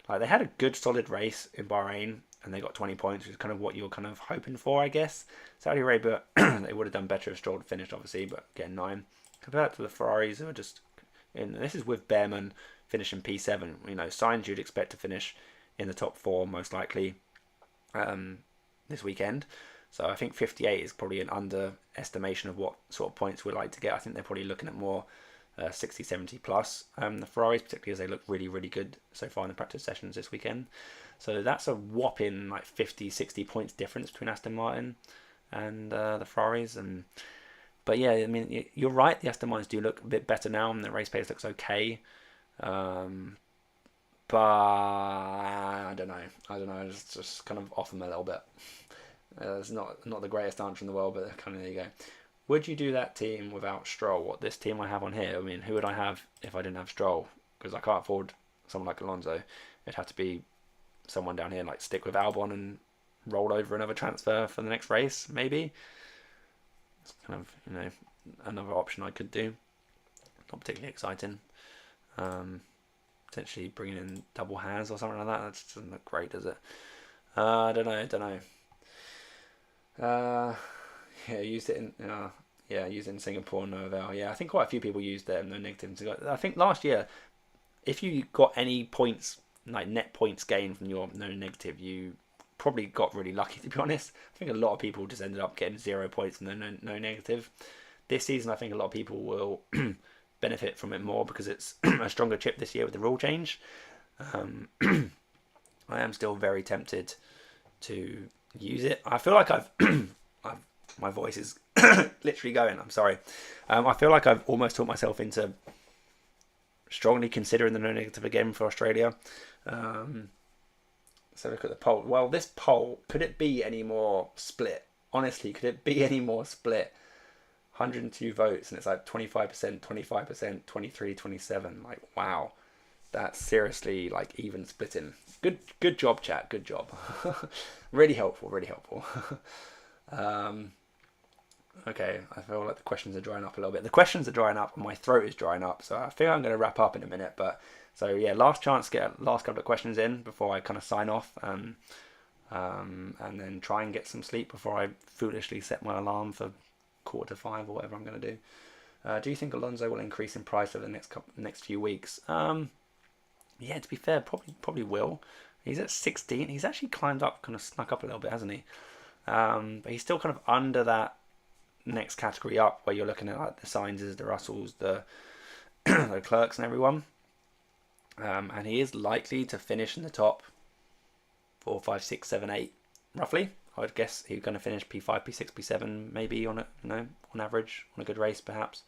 [SPEAKER 1] Like, they had a good solid race in Bahrain and they got 20 points, which is kind of what you're kind of hoping for, I guess. Saudi Arabia, they would have done better if Stroll had finished, obviously, but again, 9. Compared to the Ferraris, who are just this is with Behrman finishing P7. Sainz you'd expect to finish in the top 4 most likely this weekend. So I think 58 is probably an underestimation of what sort of points we'd like to get. I think they're probably looking at more 60, 70 plus. The Ferraris, particularly as they look really, really good so far in the practice sessions this weekend. So that's a whopping 50, 60 points difference between Aston Martin and the Ferraris. But yeah, I mean, you're right. The Aston Martins do look a bit better now, and the race pace looks okay. But I don't know. Just kind of off them a little bit. It's not the greatest answer in the world, but kind of there you go. Would you do that team without Stroll? What this team I have on here? I mean, who would I have if I didn't have Stroll? Because I can't afford someone like Alonso. It'd have to be someone down here, like stick with Albon and roll over another transfer for the next race, maybe. It's kind of another option I could do. Not particularly exciting. Potentially bringing in double hands or something like that. That just doesn't look great, does it? I don't know. Used it in Singapore and Novel. Yeah, I think quite a few people used it. No negatives. I think last year, if you got any points, like net points gained from your no negative, you probably got really lucky, to be honest. I think a lot of people just ended up getting 0 points from the no negative. This season, I think a lot of people will benefit from it more because it's a stronger chip this year with the rule change. I am still very tempted to use it. I feel like my voice is literally going. I'm sorry. I feel like I've almost talked myself into strongly considering the no negative again for Australia. So look at the poll. Well, this poll, could it be any more split? Honestly, could it be any more split? 102 votes, and it's like 25%, 25%, 23, 27. Like, wow. That's seriously like even splitting. Good job, chat. Good job. Really helpful. Okay, I feel like the questions are drying up a little bit. The questions are drying up and my throat is drying up. So I think I'm going to wrap up in a minute. But so yeah, last chance to get last couple of questions in before I kind of sign off. And then try and get some sleep before I foolishly set my alarm for 4:45 or whatever I'm going to do. Do you think Alonso will increase in price over the next few weeks? Yeah, to be fair, probably will. He's at 16. He's actually climbed up, kind of snuck up a little bit, hasn't he? But he's still kind of under that next category up, where you're looking at like the Sainzes, the Russells, the the Clerks, and everyone. And he is likely to finish in the top 4, 5, 6, 7, 8, roughly. I would guess he's going to finish P5, P6, P7, maybe on average, on a good race, perhaps.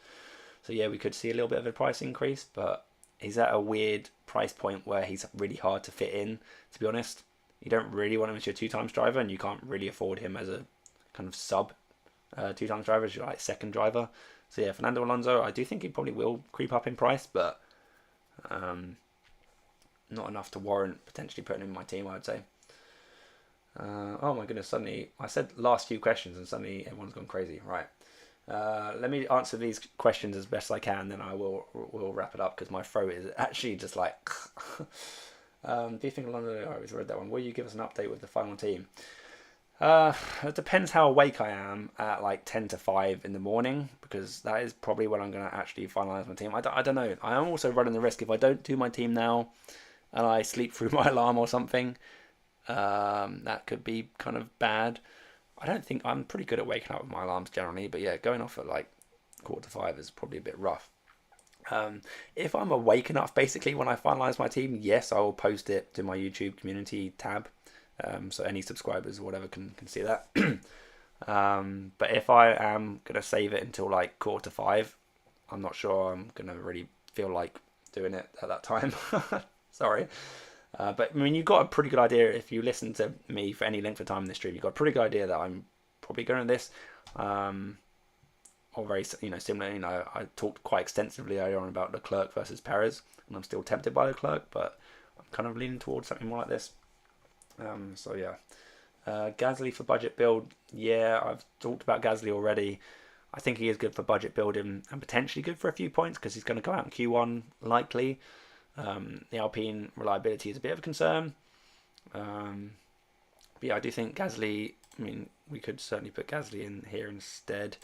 [SPEAKER 1] So yeah, we could see a little bit of a price increase, but he's at a weird price point where he's really hard to fit in, to be honest. You don't really want him as your 2-times driver, and you can't really afford him as a kind of sub 2-times driver, as your like second driver. So yeah, Fernando Alonso, I do think he probably will creep up in price, but not enough to warrant potentially putting him in my team, I would say. Oh my goodness, suddenly I said last few questions and suddenly everyone's gone crazy. Right. Let me answer these questions as best I can, then I will wrap it up because my throat is actually just like. Do you think Alonso? I always read that one. Will you give us an update with the final team? It depends how awake I am at like 10 to 5 in the morning, because that is probably when I'm going to actually finalise my team. I don't know. I am also running the risk if I don't do my team now and I sleep through my alarm or something. That could be kind of bad. I don't think I'm pretty good at waking up with my alarms generally, but yeah, going off at like 4:45 is probably a bit rough. If I'm awake enough, basically, when I finalise my team, yes, I will post it to my YouTube community tab, so any subscribers or whatever can see that. But if I am going to save it until like 4:45, I'm not sure I'm going to really feel like doing it at that time. Sorry. But I mean, you've got a pretty good idea if you listen to me for any length of time in the stream. You've got a pretty good idea that I'm probably going to this, or very similar. I talked quite extensively earlier on about Leclerc versus Perez, and I'm still tempted by Leclerc, but I'm kind of leaning towards something more like this. So yeah, Gasly for budget build. Yeah, I've talked about Gasly already. I think he is good for budget building and potentially good for a few points because he's going to go out in Q1 likely. The Alpine reliability is a bit of a concern. But yeah, I do think Gasly, I mean, we could certainly put Gasly in here instead.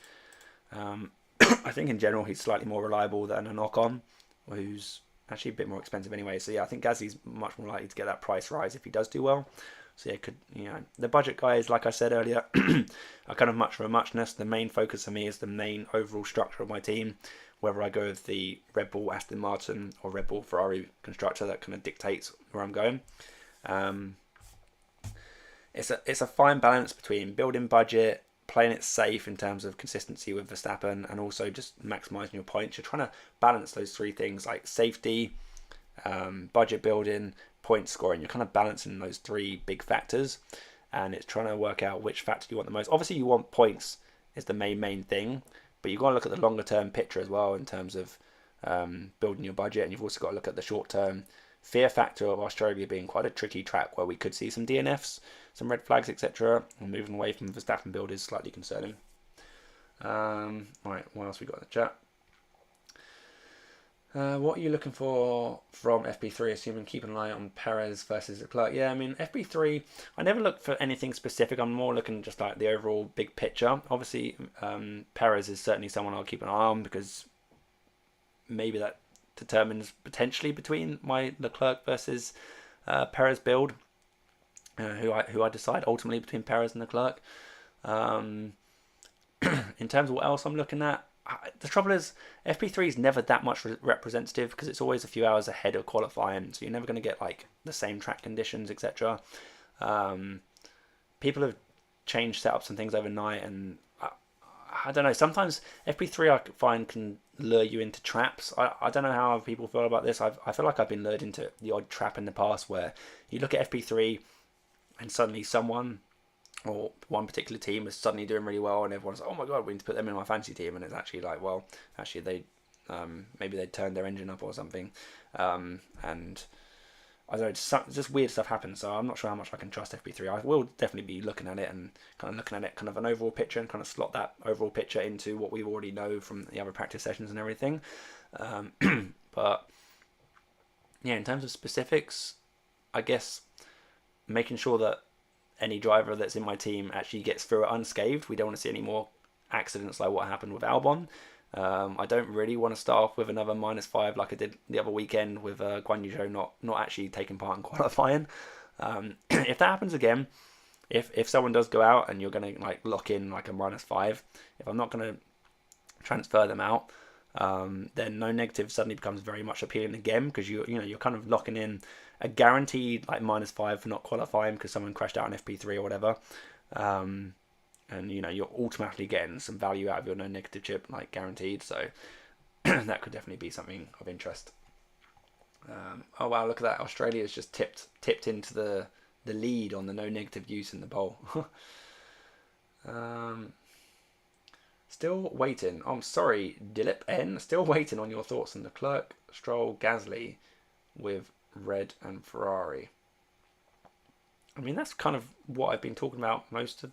[SPEAKER 1] I think in general he's slightly more reliable than a knock-on, who's actually a bit more expensive anyway. So yeah, I think Gasly's much more likely to get that price rise if he does do well. So yeah, the budget guys, like I said earlier, are kind of much for a muchness. The main focus for me is the main overall structure of my team. Whether I go with the Red Bull Aston Martin or Red Bull Ferrari constructor, that kind of dictates where I'm going. It's a fine balance between building budget, playing it safe in terms of consistency with Verstappen, and also just maximising your points. You're trying to balance those three things, like safety, budget building, point scoring. You're kind of balancing those three big factors, and it's trying to work out which factor you want the most. Obviously, you want points is the main thing, but you've got to look at the longer term picture as well in terms of building your budget, and you've also got to look at the short term fear factor of Australia being quite a tricky track where we could see some DNFs, some red flags, etc. And moving away from the Verstappen build is slightly concerning. Right, what else we got in the chat? What are you looking for from FP3, assuming keeping an eye on Perez versus Leclerc? Yeah, I mean, FP3, I never look for anything specific. I'm more looking just like the overall big picture. Obviously, Perez is certainly someone I'll keep an eye on because maybe that determines potentially between my Leclerc versus Perez build, who I decide ultimately between Perez and Leclerc. In terms of what else I'm looking at, the trouble is FP3 is never that much representative because it's always a few hours ahead of qualifying, so you're never going to get like the same track conditions, etc. People have changed setups and things overnight, and I don't know, sometimes FP3 I find can lure you into traps. I don't know how other people feel about this. I feel like I've been lured into the odd trap in the past where you look at FP3 and suddenly someone or one particular team is suddenly doing really well, and everyone's like, oh my god, we need to put them in my fantasy team, and it's actually like, well, actually they maybe they turned their engine up or something, and I don't know, just weird stuff happens. So I'm not sure how much I can trust FP3. I will definitely be looking at it and kind of looking at it kind of an overall picture and kind of slot that overall picture into what we already know from the other practice sessions and everything. But yeah, in terms of specifics, I guess making sure that any driver that's in my team actually gets through it unscathed. We don't want to see any more accidents like what happened with Albon. I don't really want to start off with another -5 like I did the other weekend with Guan Yu Zhou not actually taking part in qualifying. If that happens again, if someone does go out and you're going to like lock in like a -5, if I'm not going to transfer them out, then no negative suddenly becomes very much appealing again because you're kind of locking in a guaranteed like -5 for not qualifying because someone crashed out in FP3 or whatever. And you're automatically getting some value out of your no negative chip, like guaranteed. So that could definitely be something of interest. Oh wow, look at that! Australia's just tipped into the lead on the no negative use in the bowl. Still waiting. I'm sorry, Dilip N. Still waiting on your thoughts on Leclerc, Stroll, Gasly with Red and Ferrari. I mean, that's kind of what I've been talking about most of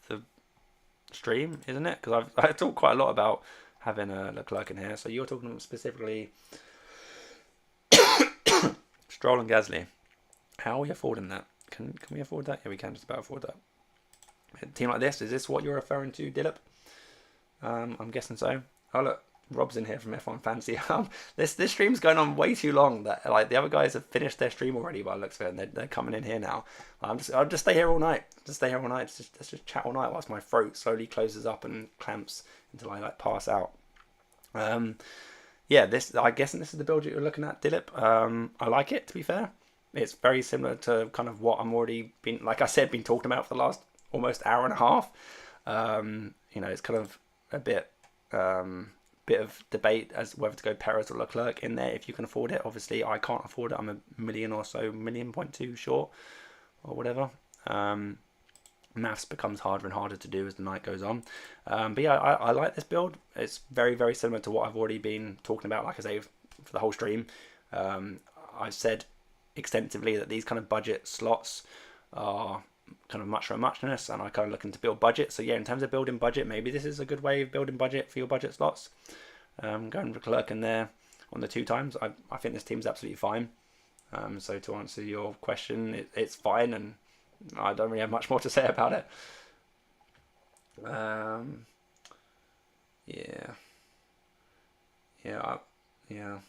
[SPEAKER 1] the stream, isn't it? Because I've talked quite a lot about having a Leclerc in here. So you're talking specifically Stroll and Gasly. How are we affording that? Can we afford that? Yeah, we can just about afford that. A team like this, is this what you're referring to, Dilip? I'm guessing so. Oh look, Rob's in here from F1 Fancy. This stream's going on way too long. That like the other guys have finished their stream already by the looks of it, and they're coming in here now. I'll just stay here all night. Let's just chat all night whilst my throat slowly closes up and clamps until I like pass out. Yeah, I guess this is the build you're looking at, Dilip. I like it, to be fair. It's very similar to kind of what I'm already been, like I said, been talking about for the last almost hour and a half. It's kind of a bit of debate as whether to go Perez or Leclerc in there if you can afford it. Obviously, I can't afford it. I'm $1 million or so, 1.2 short or whatever. Maths becomes harder and harder to do as the night goes on. But yeah, I like this build. It's very, very similar to what I've already been talking about, like I say, for the whole stream. I've said extensively that these kind of budget slots are kind of much for a muchness, and I kind of looking to build budget. So yeah, in terms of building budget, maybe this is a good way of building budget for your budget slots. Going with Leclerc in there on the 2 times, I think this team's absolutely fine. So to answer your question, it's fine, and I don't really have much more to say about it. Yeah. Yeah.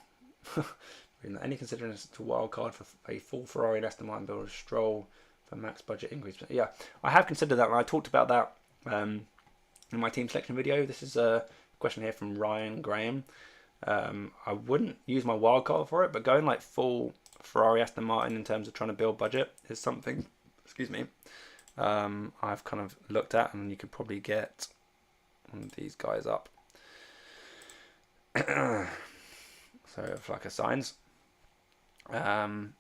[SPEAKER 1] Any consideration to wild card for a full Ferrari Aston Martin build of Stroll for max budget increase? Yeah, I have considered that, and I talked about that in my team selection video. This is a question here from Ryan Graham. I wouldn't use my wild card for it, but going like full Ferrari Aston Martin in terms of trying to build budget is something, excuse me, I've kind of looked at, and you could probably get one of these guys up. So if like assigns, team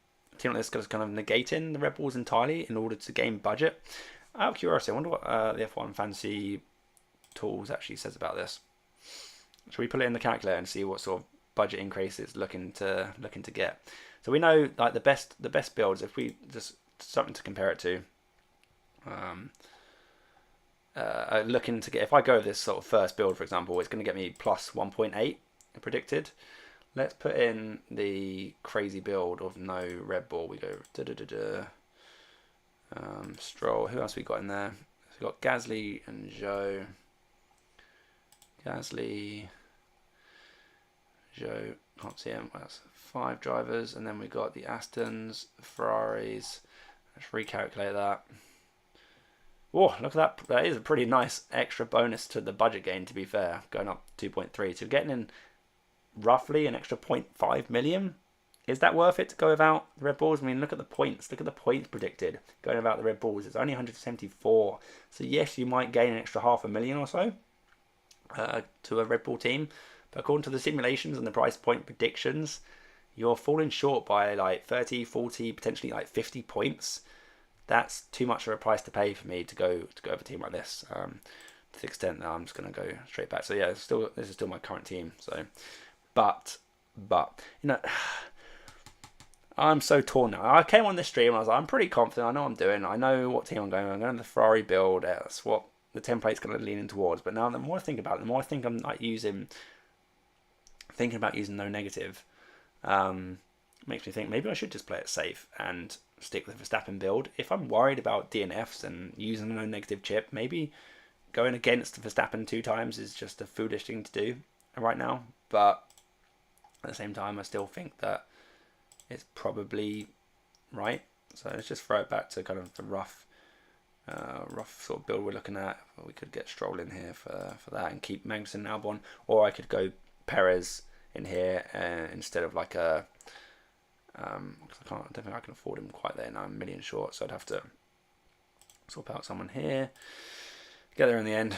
[SPEAKER 1] like this is kind of negating the Red Bulls entirely in order to gain budget. Out of curiosity, I wonder what the F1 Fantasy Tools actually says about this. Should we put it in the calculator and see what sort of budget increase it's looking to get? So we know like the best builds, if we just something to compare it to. Looking to get, if I go with this sort of first build, for example, it's going to get me plus 1.8 predicted. Let's put in the crazy build of no Red Bull. We go Stroll. Who else we got in there? So we got Gasly and Zhou. Gasly, Zhou, can't see him. That's 5 drivers, and then we got the Astons, Ferraris. Let's recalculate that. Oh, look at that. That is a pretty nice extra bonus to the budget gain, to be fair, going up 2.3. So getting in roughly an extra 0.5 million. Is that worth it to go without the Red Bulls? I mean, look at the points. Look at the points predicted going without the Red Bulls. It's only 174. So yes, you might gain an extra 500,000 or so to a Red Bull team. But according to the simulations and the price point predictions, you're falling short by like 30, 40, potentially like 50 points. That's too much of a price to pay for me to go with a team like this. To the extent that I'm just going to go straight back. So yeah, this is still my current team. So, but you know, I'm so torn now. I came on this stream and I was like, I'm pretty confident. I know what I'm doing. I know what team I'm going with. I'm going to the Ferrari build. That's what the template's going to lean in towards. But now the more I think about it, the more I think I'm like thinking about using no negative, makes me think maybe I should just play it safe and stick with the Verstappen build. If I'm worried about DNFs and using a no negative chip, maybe going against Verstappen 2 times is just a foolish thing to do right now. But at the same time, I still think that it's probably right. So let's just throw it back to kind of the rough sort of build we're looking at. We could get Stroll in here for that and keep Magnussen and Albon, or I could go Perez in here instead of like a. I don't think I can afford him quite there now. I'm a million short, so I'd have to swap out someone here. Get there in the end.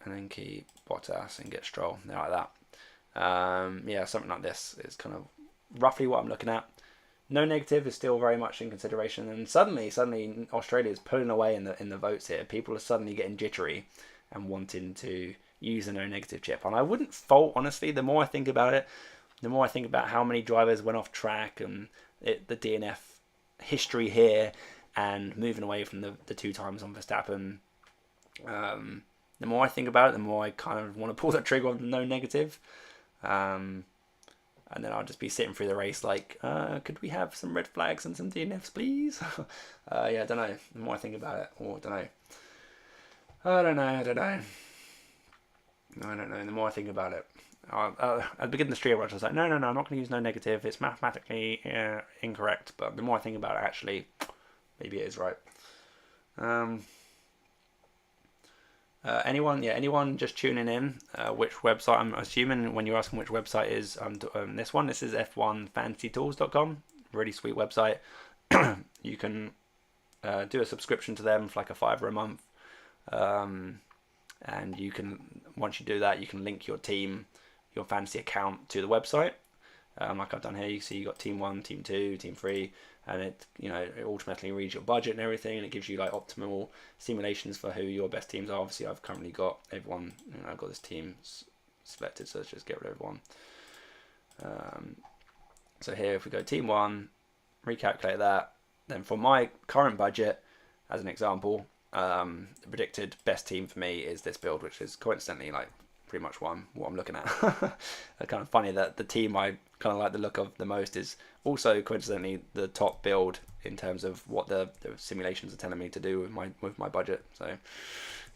[SPEAKER 1] And then keep Bottas and get Stroll. There like that. Yeah, something like this is kind of roughly what I'm looking at. No negative is still very much in consideration, and suddenly Australia is pulling away in the votes here. People are suddenly getting jittery and wanting to use a no negative chip, and I wouldn't fault, honestly. The more I think about it, the more I think about how many drivers went off track and the DNF history here, and moving away from the 2 times on Verstappen. The more I think about it, the more I kind of want to pull that trigger on the no negative. And then I'll just be sitting through the race like, could we have some red flags and some DNFs, please? Yeah, I don't know. The more I think about it, or I don't know. The more I think about it. At the beginning of the stream, I was like, no, I'm not going to use no negative. It's mathematically incorrect. But the more I think about it, actually, maybe it is right. Anyone just tuning in, which website, I'm assuming when you're asking which website is this is f1fantasytools.com. Really sweet website. You can do a subscription to them for like a $5 a month, and you can, once you do that, you can link your fantasy account to the website, like I've done here. You see you got team 1, team 2, team 3, and it automatically reads your budget and everything, and it gives you like optimal simulations for who your best teams are. Obviously, I've currently got everyone. I've got this team selected, so let's just get rid of everyone. So here, if we go team 1, recalculate that, then for my current budget, as an example, the predicted best team for me is this build, which is coincidentally like pretty much what I'm looking at. It's kind of funny that the team I kind of like the look of the most is also coincidentally the top build in terms of what the simulations are telling me to do with my budget. So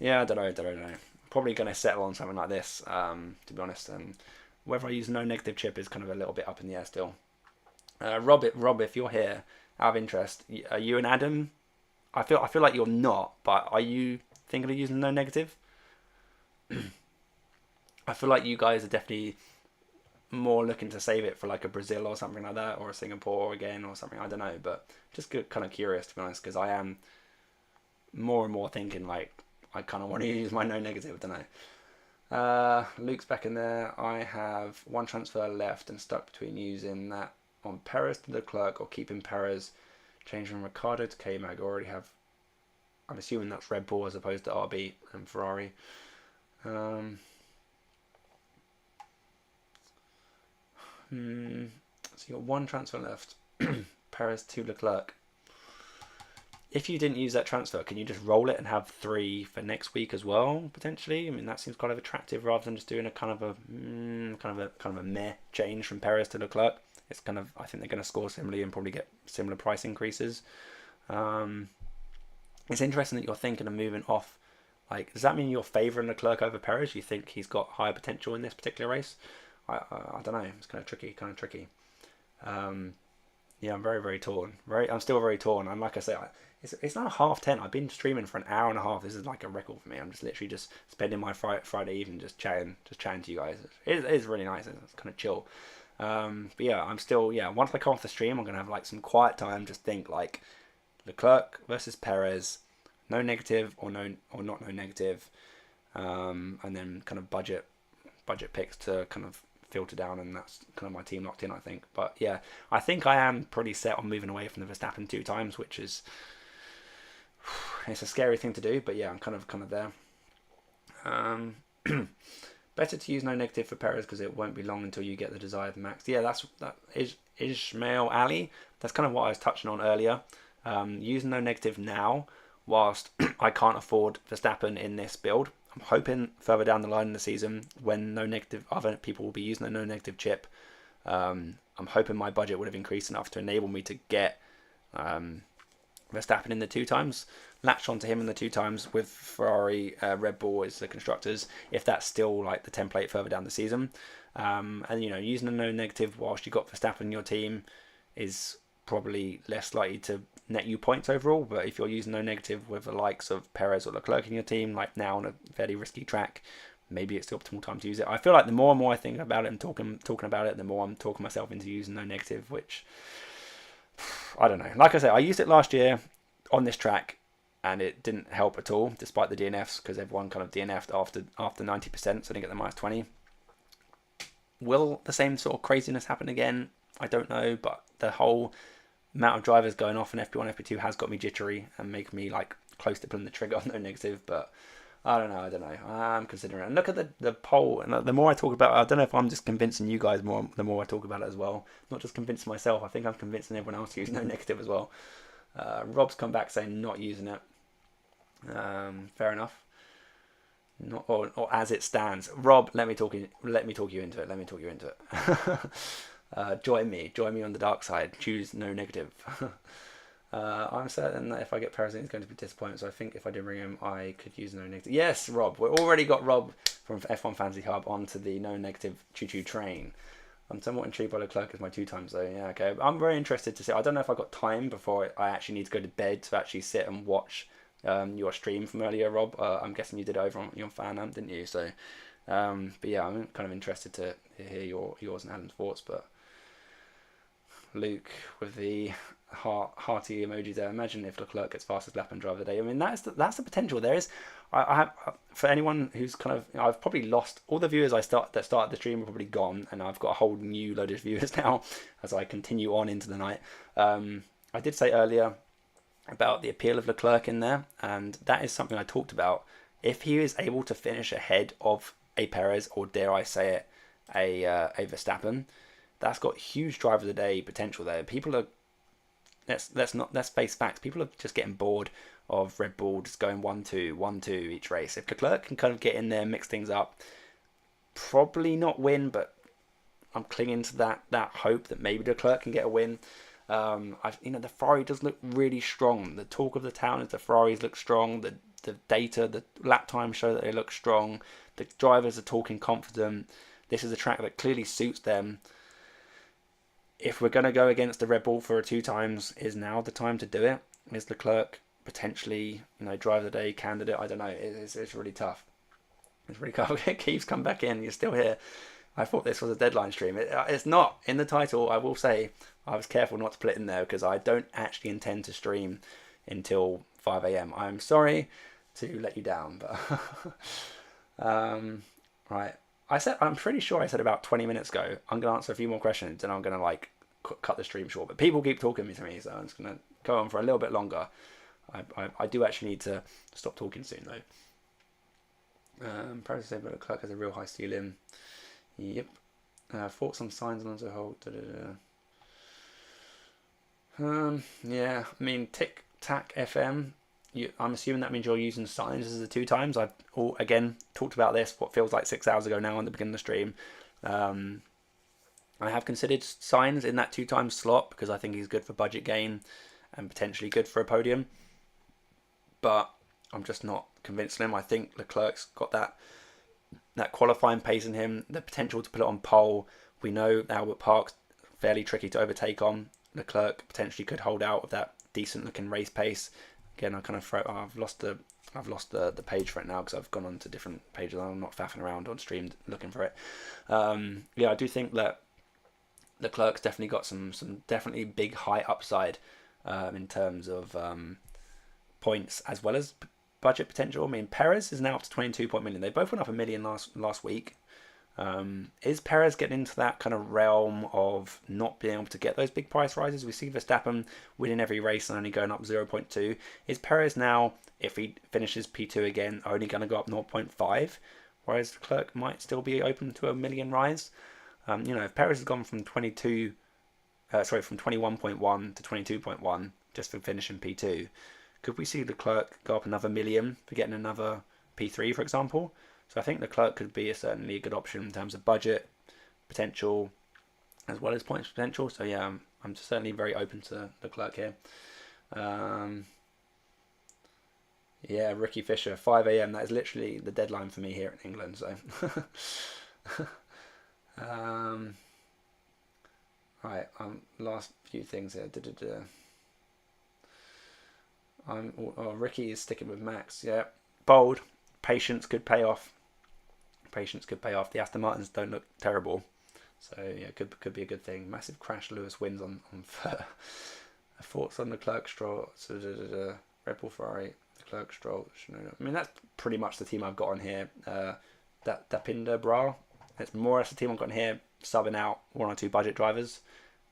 [SPEAKER 1] yeah, I don't know. probably going to settle on something like this, to be honest. And whether I use no negative chip is kind of a little bit up in the air still. Rob, if you're here, out of interest, are you and Adam? I feel like you're not, but are you thinking of using no negative? I feel like you guys are definitely more looking to save it for like a Brazil or something like that, or a Singapore again or something. I don't know, but just kind of curious, to be honest, because I am more and more thinking like I kind of want to use my no negative. I don't know. Luke's back in there. I have one transfer left and stuck between using that on Perez to Leclerc or keeping Perez, changing from Ricardo to K-Mag. I already have. I'm assuming that's Red Bull as opposed to RB and Ferrari. So you got one transfer left. Perez to Leclerc. If you didn't use that transfer, can you just roll it and have 3 for next week as well, potentially? I mean, that seems kind of attractive rather than just doing a kind of a meh change from Perez to Leclerc. It's kind of, I think they're going to score similarly and probably get similar price increases. It's interesting that you're thinking of moving off. Like, does that mean you're favouring Leclerc over Perez? You think he's got higher potential in this particular race? I don't know. It's kind of tricky. Yeah, I'm very torn. I'm still very torn. And like I say, it's now 10:30. I've been streaming for an hour and a half. This is like a record for me. I'm just literally just spending my Friday evening just chatting to you guys. It is really nice. It's kind of chill. But yeah, I'm still, once I come off the stream, I'm going to have like some quiet time, just think like Leclerc versus Perez, no negative or not no negative, and then kind of budget picks to kind of filter down, and that's kind of my team locked in, I think. But yeah, I think I am pretty set on moving away from the Verstappen 2 times, which is, it's a scary thing to do, but yeah, I'm kind of there. Better to use no negative for Perez because it won't be long until you get the desired max. Yeah, that is Ismail Ali. That's kind of what I was touching on earlier. Using no negative now, whilst I can't afford Verstappen in this build. I'm hoping further down the line in the season, when no negative, other people will be using the no negative chip. I'm hoping my budget would have increased enough to enable me to get Verstappen in the 2 times, latch onto him in the 2 times with Ferrari, Red Bull as the constructors, if that's still like the template further down the season. And using a no negative whilst you got Verstappen in your team is probably less likely to net you points overall. But if you're using no negative with the likes of Perez or Leclerc in your team, like now on a fairly risky track, maybe it's the optimal time to use it. I feel like the more and more I think about it and talking about it, the more I'm talking myself into using no negative, which I don't know. Like I said, I used it last year on this track and it didn't help at all, despite the DNFs, because everyone kind of DNF'd after 90%, so I didn't get the minus 20. Will the same sort of craziness happen again? I don't know, but the whole amount of drivers going off in FP1, FP2 has got me jittery and make me like close to pulling the trigger on no negative, but I don't know. I'm considering it. And look at the poll, and the more I talk about it, I don't know if I'm just convincing you guys more, the more I talk about it as well. Not just convincing myself, I think I'm convincing everyone else to use no negative as well. Rob's come back saying not using it. Fair enough. Not, or as it stands. Rob, let me talk you into it. Join me on the dark side. Choose no negative. I'm certain that if I get Perez, it's going to be disappointing. So I think if I did bring him, I could use no negative. Yes, Rob. We've already got Rob from F1 Fantasy Hub onto the no negative choo-choo train. I'm somewhat intrigued by Leclerc as my 2 times though. Yeah, okay. I'm very interested to see. I don't know if I got time before I actually need to go to bed to actually sit and watch your stream from earlier, Rob. I'm guessing you did it over on your fan amp, didn't you? So, but yeah, I'm kind of interested to hear yours and Alan's thoughts. But Luke with the hearty emoji there. Imagine if Leclerc gets fastest lap and driver of the day. I mean, that's the potential. There is. I have, for anyone who's kind of, I've probably lost all the viewers that started the stream are probably gone, and I've got a whole new load of viewers now as I continue on into the night. I did say earlier about the appeal of Leclerc in there, and that is something I talked about. If he is able to finish ahead of a Perez, or dare I say it, a Verstappen, that's got huge driver of the day potential there. People are, let's face facts. People are just getting bored of Red Bull just going 1-2 each race. If Leclerc can kind of get in there, mix things up, probably not win, but I'm clinging to that hope that maybe Leclerc can get a win. The Ferrari does look really strong. The talk of the town is the Ferraris look strong. the data, the lap times show that they look strong. The drivers are talking confident. This is a track that clearly suits them. If we're going to go against the Red Bull for 2 times, is now the time to do it? Is Leclerc potentially, driver of the day candidate? I don't know. It's really tough. It's really tough. Keith's come back in. You're still here. I thought this was a deadline stream. It's not. In the title, I will say I was careful not to put it in there because I don't actually intend to stream until 5 a.m. I'm sorry to let you down, but right. I'm pretty sure I said about 20 minutes ago, I'm going to answer a few more questions and I'm going to cut the stream short. But people keep talking to me, so I'm just going to go on for a little bit longer. I do actually need to stop talking soon, though. Process said, but Leclerc has a real high ceiling. Yep. Thoughts on signs and as a whole. Yeah, I mean, Tic Tac FM. I'm assuming that means you're using signs as the 2 times. I've again talked about this what feels like 6 hours ago now on the beginning of the stream. I have considered signs in that 2 times slot because I think he's good for budget gain and potentially good for a podium. But I'm just not convinced of him. I think Leclerc's got that qualifying pace in him, the potential to put it on pole. We know Albert Park's fairly tricky to overtake on. Leclerc potentially could hold out of that decent looking race pace. Again, I've lost the page for it now because I've gone on to different pages. I'm not faffing around on stream looking for it. I do think that Leclerc's definitely got some definitely big high upside in terms of points as well as budget potential. I mean, Perez is now up to 22 million. They both went up $1 million last week. Is Perez getting into that kind of realm of not being able to get those big price rises? We see Verstappen winning every race and only going up 0.2. Is Perez now, if he finishes P2 again, only going to go up 0.5? Whereas Leclerc might still be open to $1 million rise. If Perez has gone from 21.1 to 22.1 just for finishing P2, could we see Leclerc go up another $1 million for getting another P3, for example? So I think Leclerc could be certainly a good option in terms of budget potential as well as points potential. So yeah, I'm certainly very open to Leclerc here. Yeah, Ricky Fisher, 5 a.m. That is literally the deadline for me here in England. So right, last few things here. Ricky is sticking with Max. Yeah, bold. Patience could pay off. The Aston Martins don't look terrible, so yeah, could be a good thing. Massive crash. Lewis wins on thoughts on Leclerc, Stroll, Red Bull, Ferrari, Leclerc, Stroll. I mean, that's pretty much the team I've got on here. Dapinder Bra. It's more or less the team I've got on here, subbing out 1 or 2 budget drivers,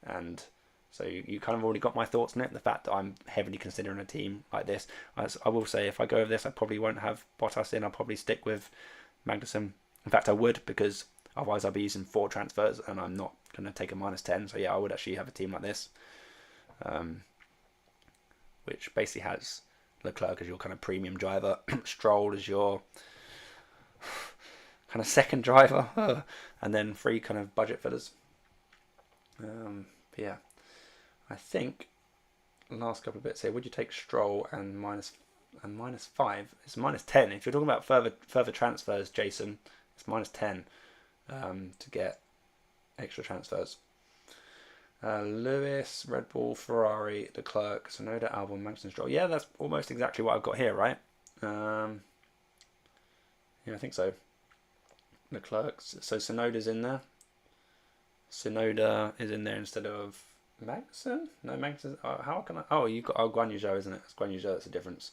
[SPEAKER 1] and so you kind of already got my thoughts on it. The fact that I'm heavily considering a team like this. I will say, if I go over this, I probably won't have Bottas in. I'll probably stick with Magnussen. In fact, I would, because otherwise I'll be using 4 transfers and I'm not going to take a -10. So yeah, I would actually have a team like this, which basically has Leclerc as your kind of premium driver, Stroll as your kind of second driver, and then 3 kind of budget fillers. Yeah, I think last couple of bits here. Would you take Stroll and minus 5? It's -10. If you're talking about further transfers, Jason, it's -10 to get extra transfers. Lewis, Red Bull, Ferrari, Leclerc, Tsunoda, Albon, Magnussen, Stroll. Yeah, that's almost exactly what I've got here, right? Yeah, I think so. Leclerc. So Tsunoda's in there. Tsunoda is in there instead of Magnussen? No, Magnussen. How can I? Oh, you've got Guan Yu Zhou, isn't it? It's Guan Yu Zhou. That's the difference.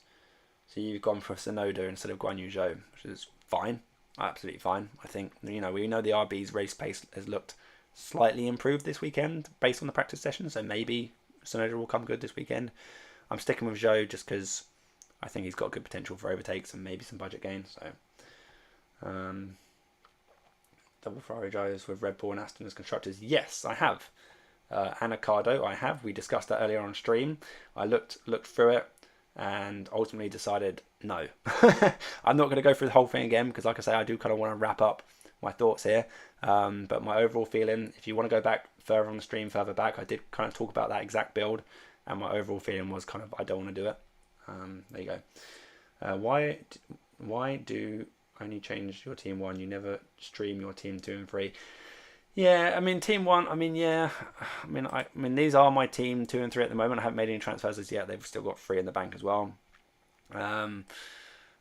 [SPEAKER 1] So you've gone for Tsunoda instead of Guan Yu Zhou, which is fine. Absolutely fine. I think, we know the RB's race pace has looked slightly improved this weekend based on the practice session, so maybe Tsunoda will come good this weekend. I'm sticking with Zhou just because I think he's got good potential for overtakes and maybe some budget gains. So double Ferrari drivers with Red Bull and Aston as constructors. Yes, I have. Anacardo, I have. We discussed that earlier on stream. I looked through it and ultimately decided no. I'm not going to go through the whole thing again because, like I say, I do kind of want to wrap up my thoughts here. But my overall feeling, if you want to go back further on the stream, further back, I did kind of talk about that exact build, and my overall feeling was kind of I don't want to do it. There you Why do only change your team 1? You never stream your team 2 and 3. Yeah, I mean team 1. I mean I mean these are my team 2 and 3 at the moment. I haven't made any transfers as yet. They've still got 3 in the bank as well. I'm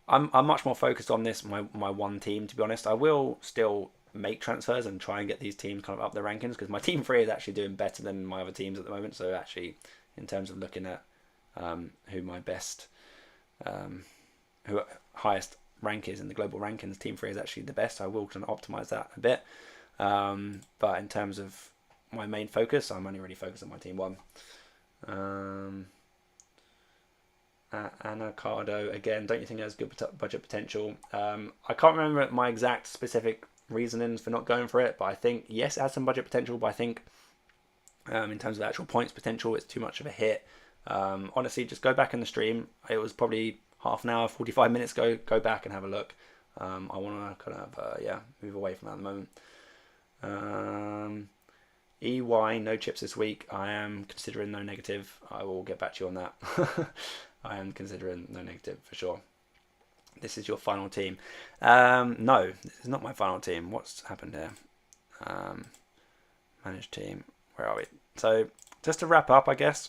[SPEAKER 1] much more focused on this my one team, to be honest. I will still make transfers and try and get these teams kind of up the rankings, because my team 3 is actually doing better than my other teams at the moment. So actually, in terms of looking at who my best, who highest rank is in the global rankings, team 3 is actually the best. I will kind of optimize that a bit. But in terms of my main focus, I'm only really focused on my team 1. Anacardo, again, don't you think there's good budget potential? I can't remember my exact specific reasonings for not going for it, but I think, yes, it has some budget potential, but I think in terms of actual points potential, it's too much of a hit. Honestly, just go back in the stream. It was probably half an hour, 45 minutes ago. Go back and have a look. I want to kind of, move away from that at the moment. EY, no chips this week. I am considering no negative. I will get back to you on that. I am considering no negative for sure. This is your final team. No, this is not my final team. What's happened here? Managed team. Where are we? So just to wrap up, I guess,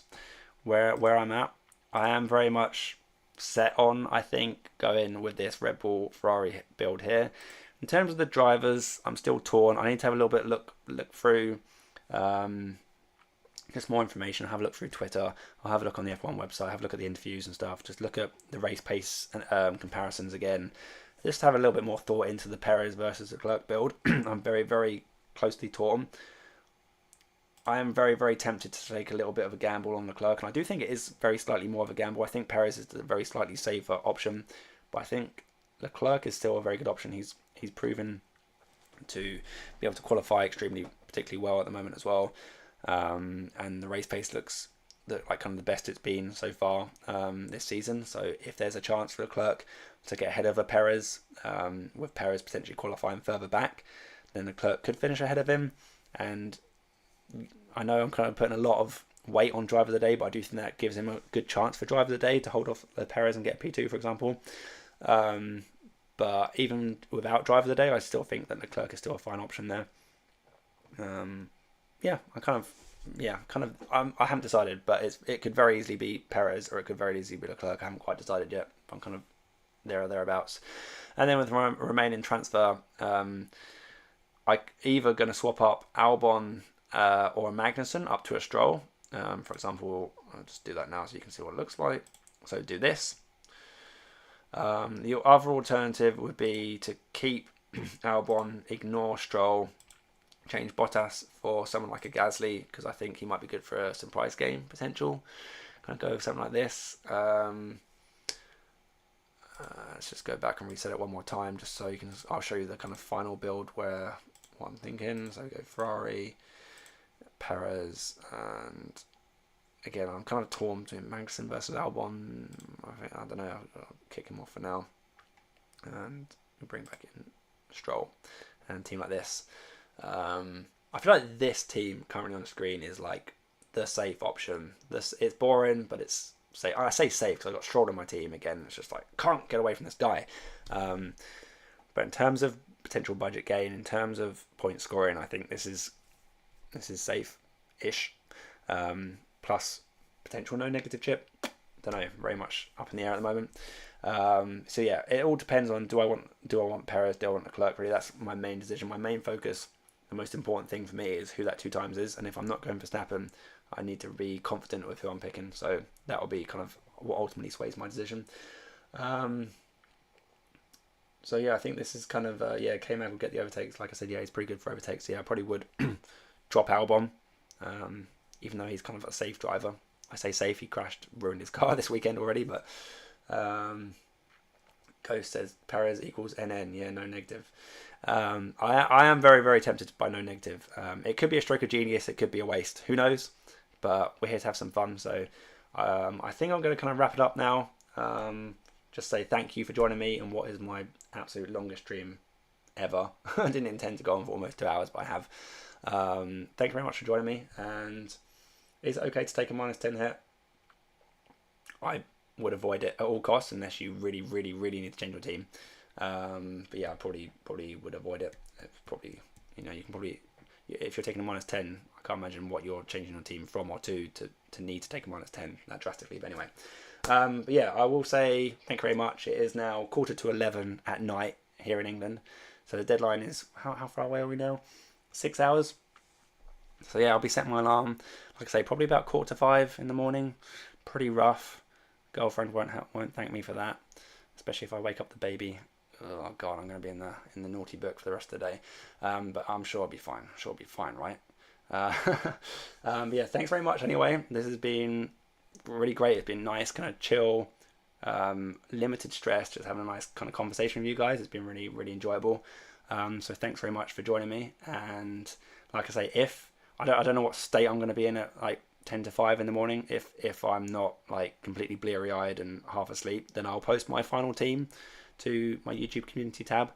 [SPEAKER 1] where I'm at, I am very much set on, I think, going with this Red Bull Ferrari build here. In terms of the drivers, I'm still torn. I need to have a little bit look through just more information. Have a look through Twitter. I'll have a look on the F1 website, have a look at the interviews and stuff. Just look at the race pace and comparisons again. Just have a little bit more thought into the Perez versus the Leclerc build. I'm very, very closely torn. I am very, very tempted to take a little bit of a gamble on Leclerc, and I do think it is very slightly more of a gamble. I think Perez is a very slightly safer option, but I think Leclerc is still a very good option. He's proven to be able to qualify particularly well at the moment as well. And the race pace looks like kind of the best it's been so far this season. So if there's a chance for Leclerc to get ahead of a Perez, with Perez potentially qualifying further back, then Leclerc could finish ahead of him. And I know I'm kind of putting a lot of weight on driver of the day, but I do think that gives him a good chance for driver of the day to hold off Perez and get P2, for example. But even without driver of the day, I still think that Leclerc is still a fine option there. I haven't decided, but it could very easily be Perez or it could very easily be Leclerc. I haven't quite decided yet. I'm kind of there or thereabouts. And then with my remaining transfer, I either going to swap up Albon or Magnussen up to a Stroll. For example, I'll just do that now so you can see what it looks like. So do this. The other alternative would be to keep Albon, ignore Stroll, change Bottas for someone like a Gasly, because I think he might be good for some price game potential. Kind of go with something like this. Let's just go back and reset it one more time, just so you can. I'll show you the kind of final build what I'm thinking. So we go Ferrari, Perez, and again I'm kind of torn between Magnussen versus Albon. I don't know. I'll kick him off for now, and we'll bring back in Stroll and a team like this. I feel like this team currently on the screen is like the safe option. It's boring, but it's safe. I say safe because I've got Stroll on my team again. It's just like can't get away from this guy. But in terms of potential budget gain, in terms of point scoring, I think this is safe-ish. Plus potential no negative chip. Don't know, very much up in the air at the moment. So yeah, it all depends on do I want Perez, do I want Leclerc? Really, that's my main decision, my main focus. The most important thing for me is who that 2 times is, and if I'm not going for Verstappen, I need to be confident with who I'm picking. So that will be kind of what ultimately sways my decision. So yeah, I think this is kind of K-Mag will get the overtakes. Like I said, yeah, he's pretty good for overtakes. So yeah, I probably would drop Albon, even though he's kind of a safe driver. I say safe, he ruined his car this weekend already, but Ghost says Perez equals NN, yeah, no negative. I am very, very tempted by no negative. It could be a stroke of genius, it could be a waste, who knows, but we're here to have some fun. So I think I'm going to kind of wrap it up now. Just say thank you for joining me on what is my absolute longest stream ever. I didn't intend to go on for almost 2 hours, but I have. Thank you very much for joining me. And is it okay to take a -10 hit? I would avoid it at all costs unless you really, really, really need to change your team. But yeah, I probably would avoid it. It's probably, you can probably, if you're taking a -10, I can't imagine what you're changing your team from or to need to take a -10 that drastically. But anyway, but yeah, I will say thank you very much. It is now 11:45 at night here in England, so the deadline is how far away are we now? 6 hours. So yeah, I'll be setting my alarm, like I say, probably about 4:45 in the morning. Pretty rough. Girlfriend won't thank me for that, especially if I wake up the baby. Oh god, I'm going to be in the naughty book for the rest of the day. But I'm sure I'll be fine. Right? But yeah, thanks very much anyway. This has been really great. It's been nice, kind of chill, limited stress, just having a nice kind of conversation with you guys. It's been really, really enjoyable. So thanks very much for joining me. And like I say, if I don't know what state I'm going to be in at like 10 to 5 in the morning. If I'm not like completely bleary-eyed and half asleep, then I'll post my final team to my YouTube community tab.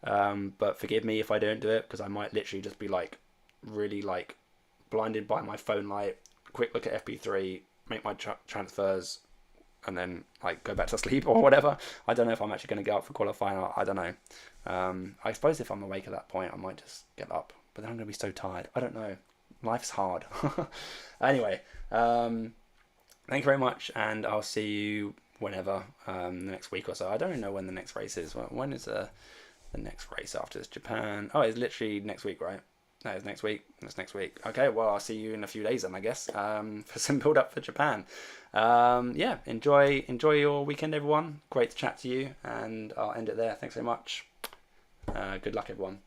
[SPEAKER 1] But forgive me if I don't do it, because I might literally just be like really like blinded by my phone light, quick look at FP3, make my transfers, and then like go back to sleep or whatever. I don't know if I'm actually going to get up for qualifying. I don't know. I suppose if I'm awake at that point, I might just get up, but then I'm going to be so tired. I don't know. Life's hard. Anyway, thank you very much, and I'll see you whenever, the next week or so. I don't even know when the next race is. When is the next race after this? Japan? Oh, it's literally next week, right? No, it's next week. It's next week. Okay, well, I'll see you in a few days then, I guess, for some build up for Japan. Yeah, enjoy your weekend, everyone. Great to chat to you, and I'll end it there. Thanks very much. Good luck, everyone.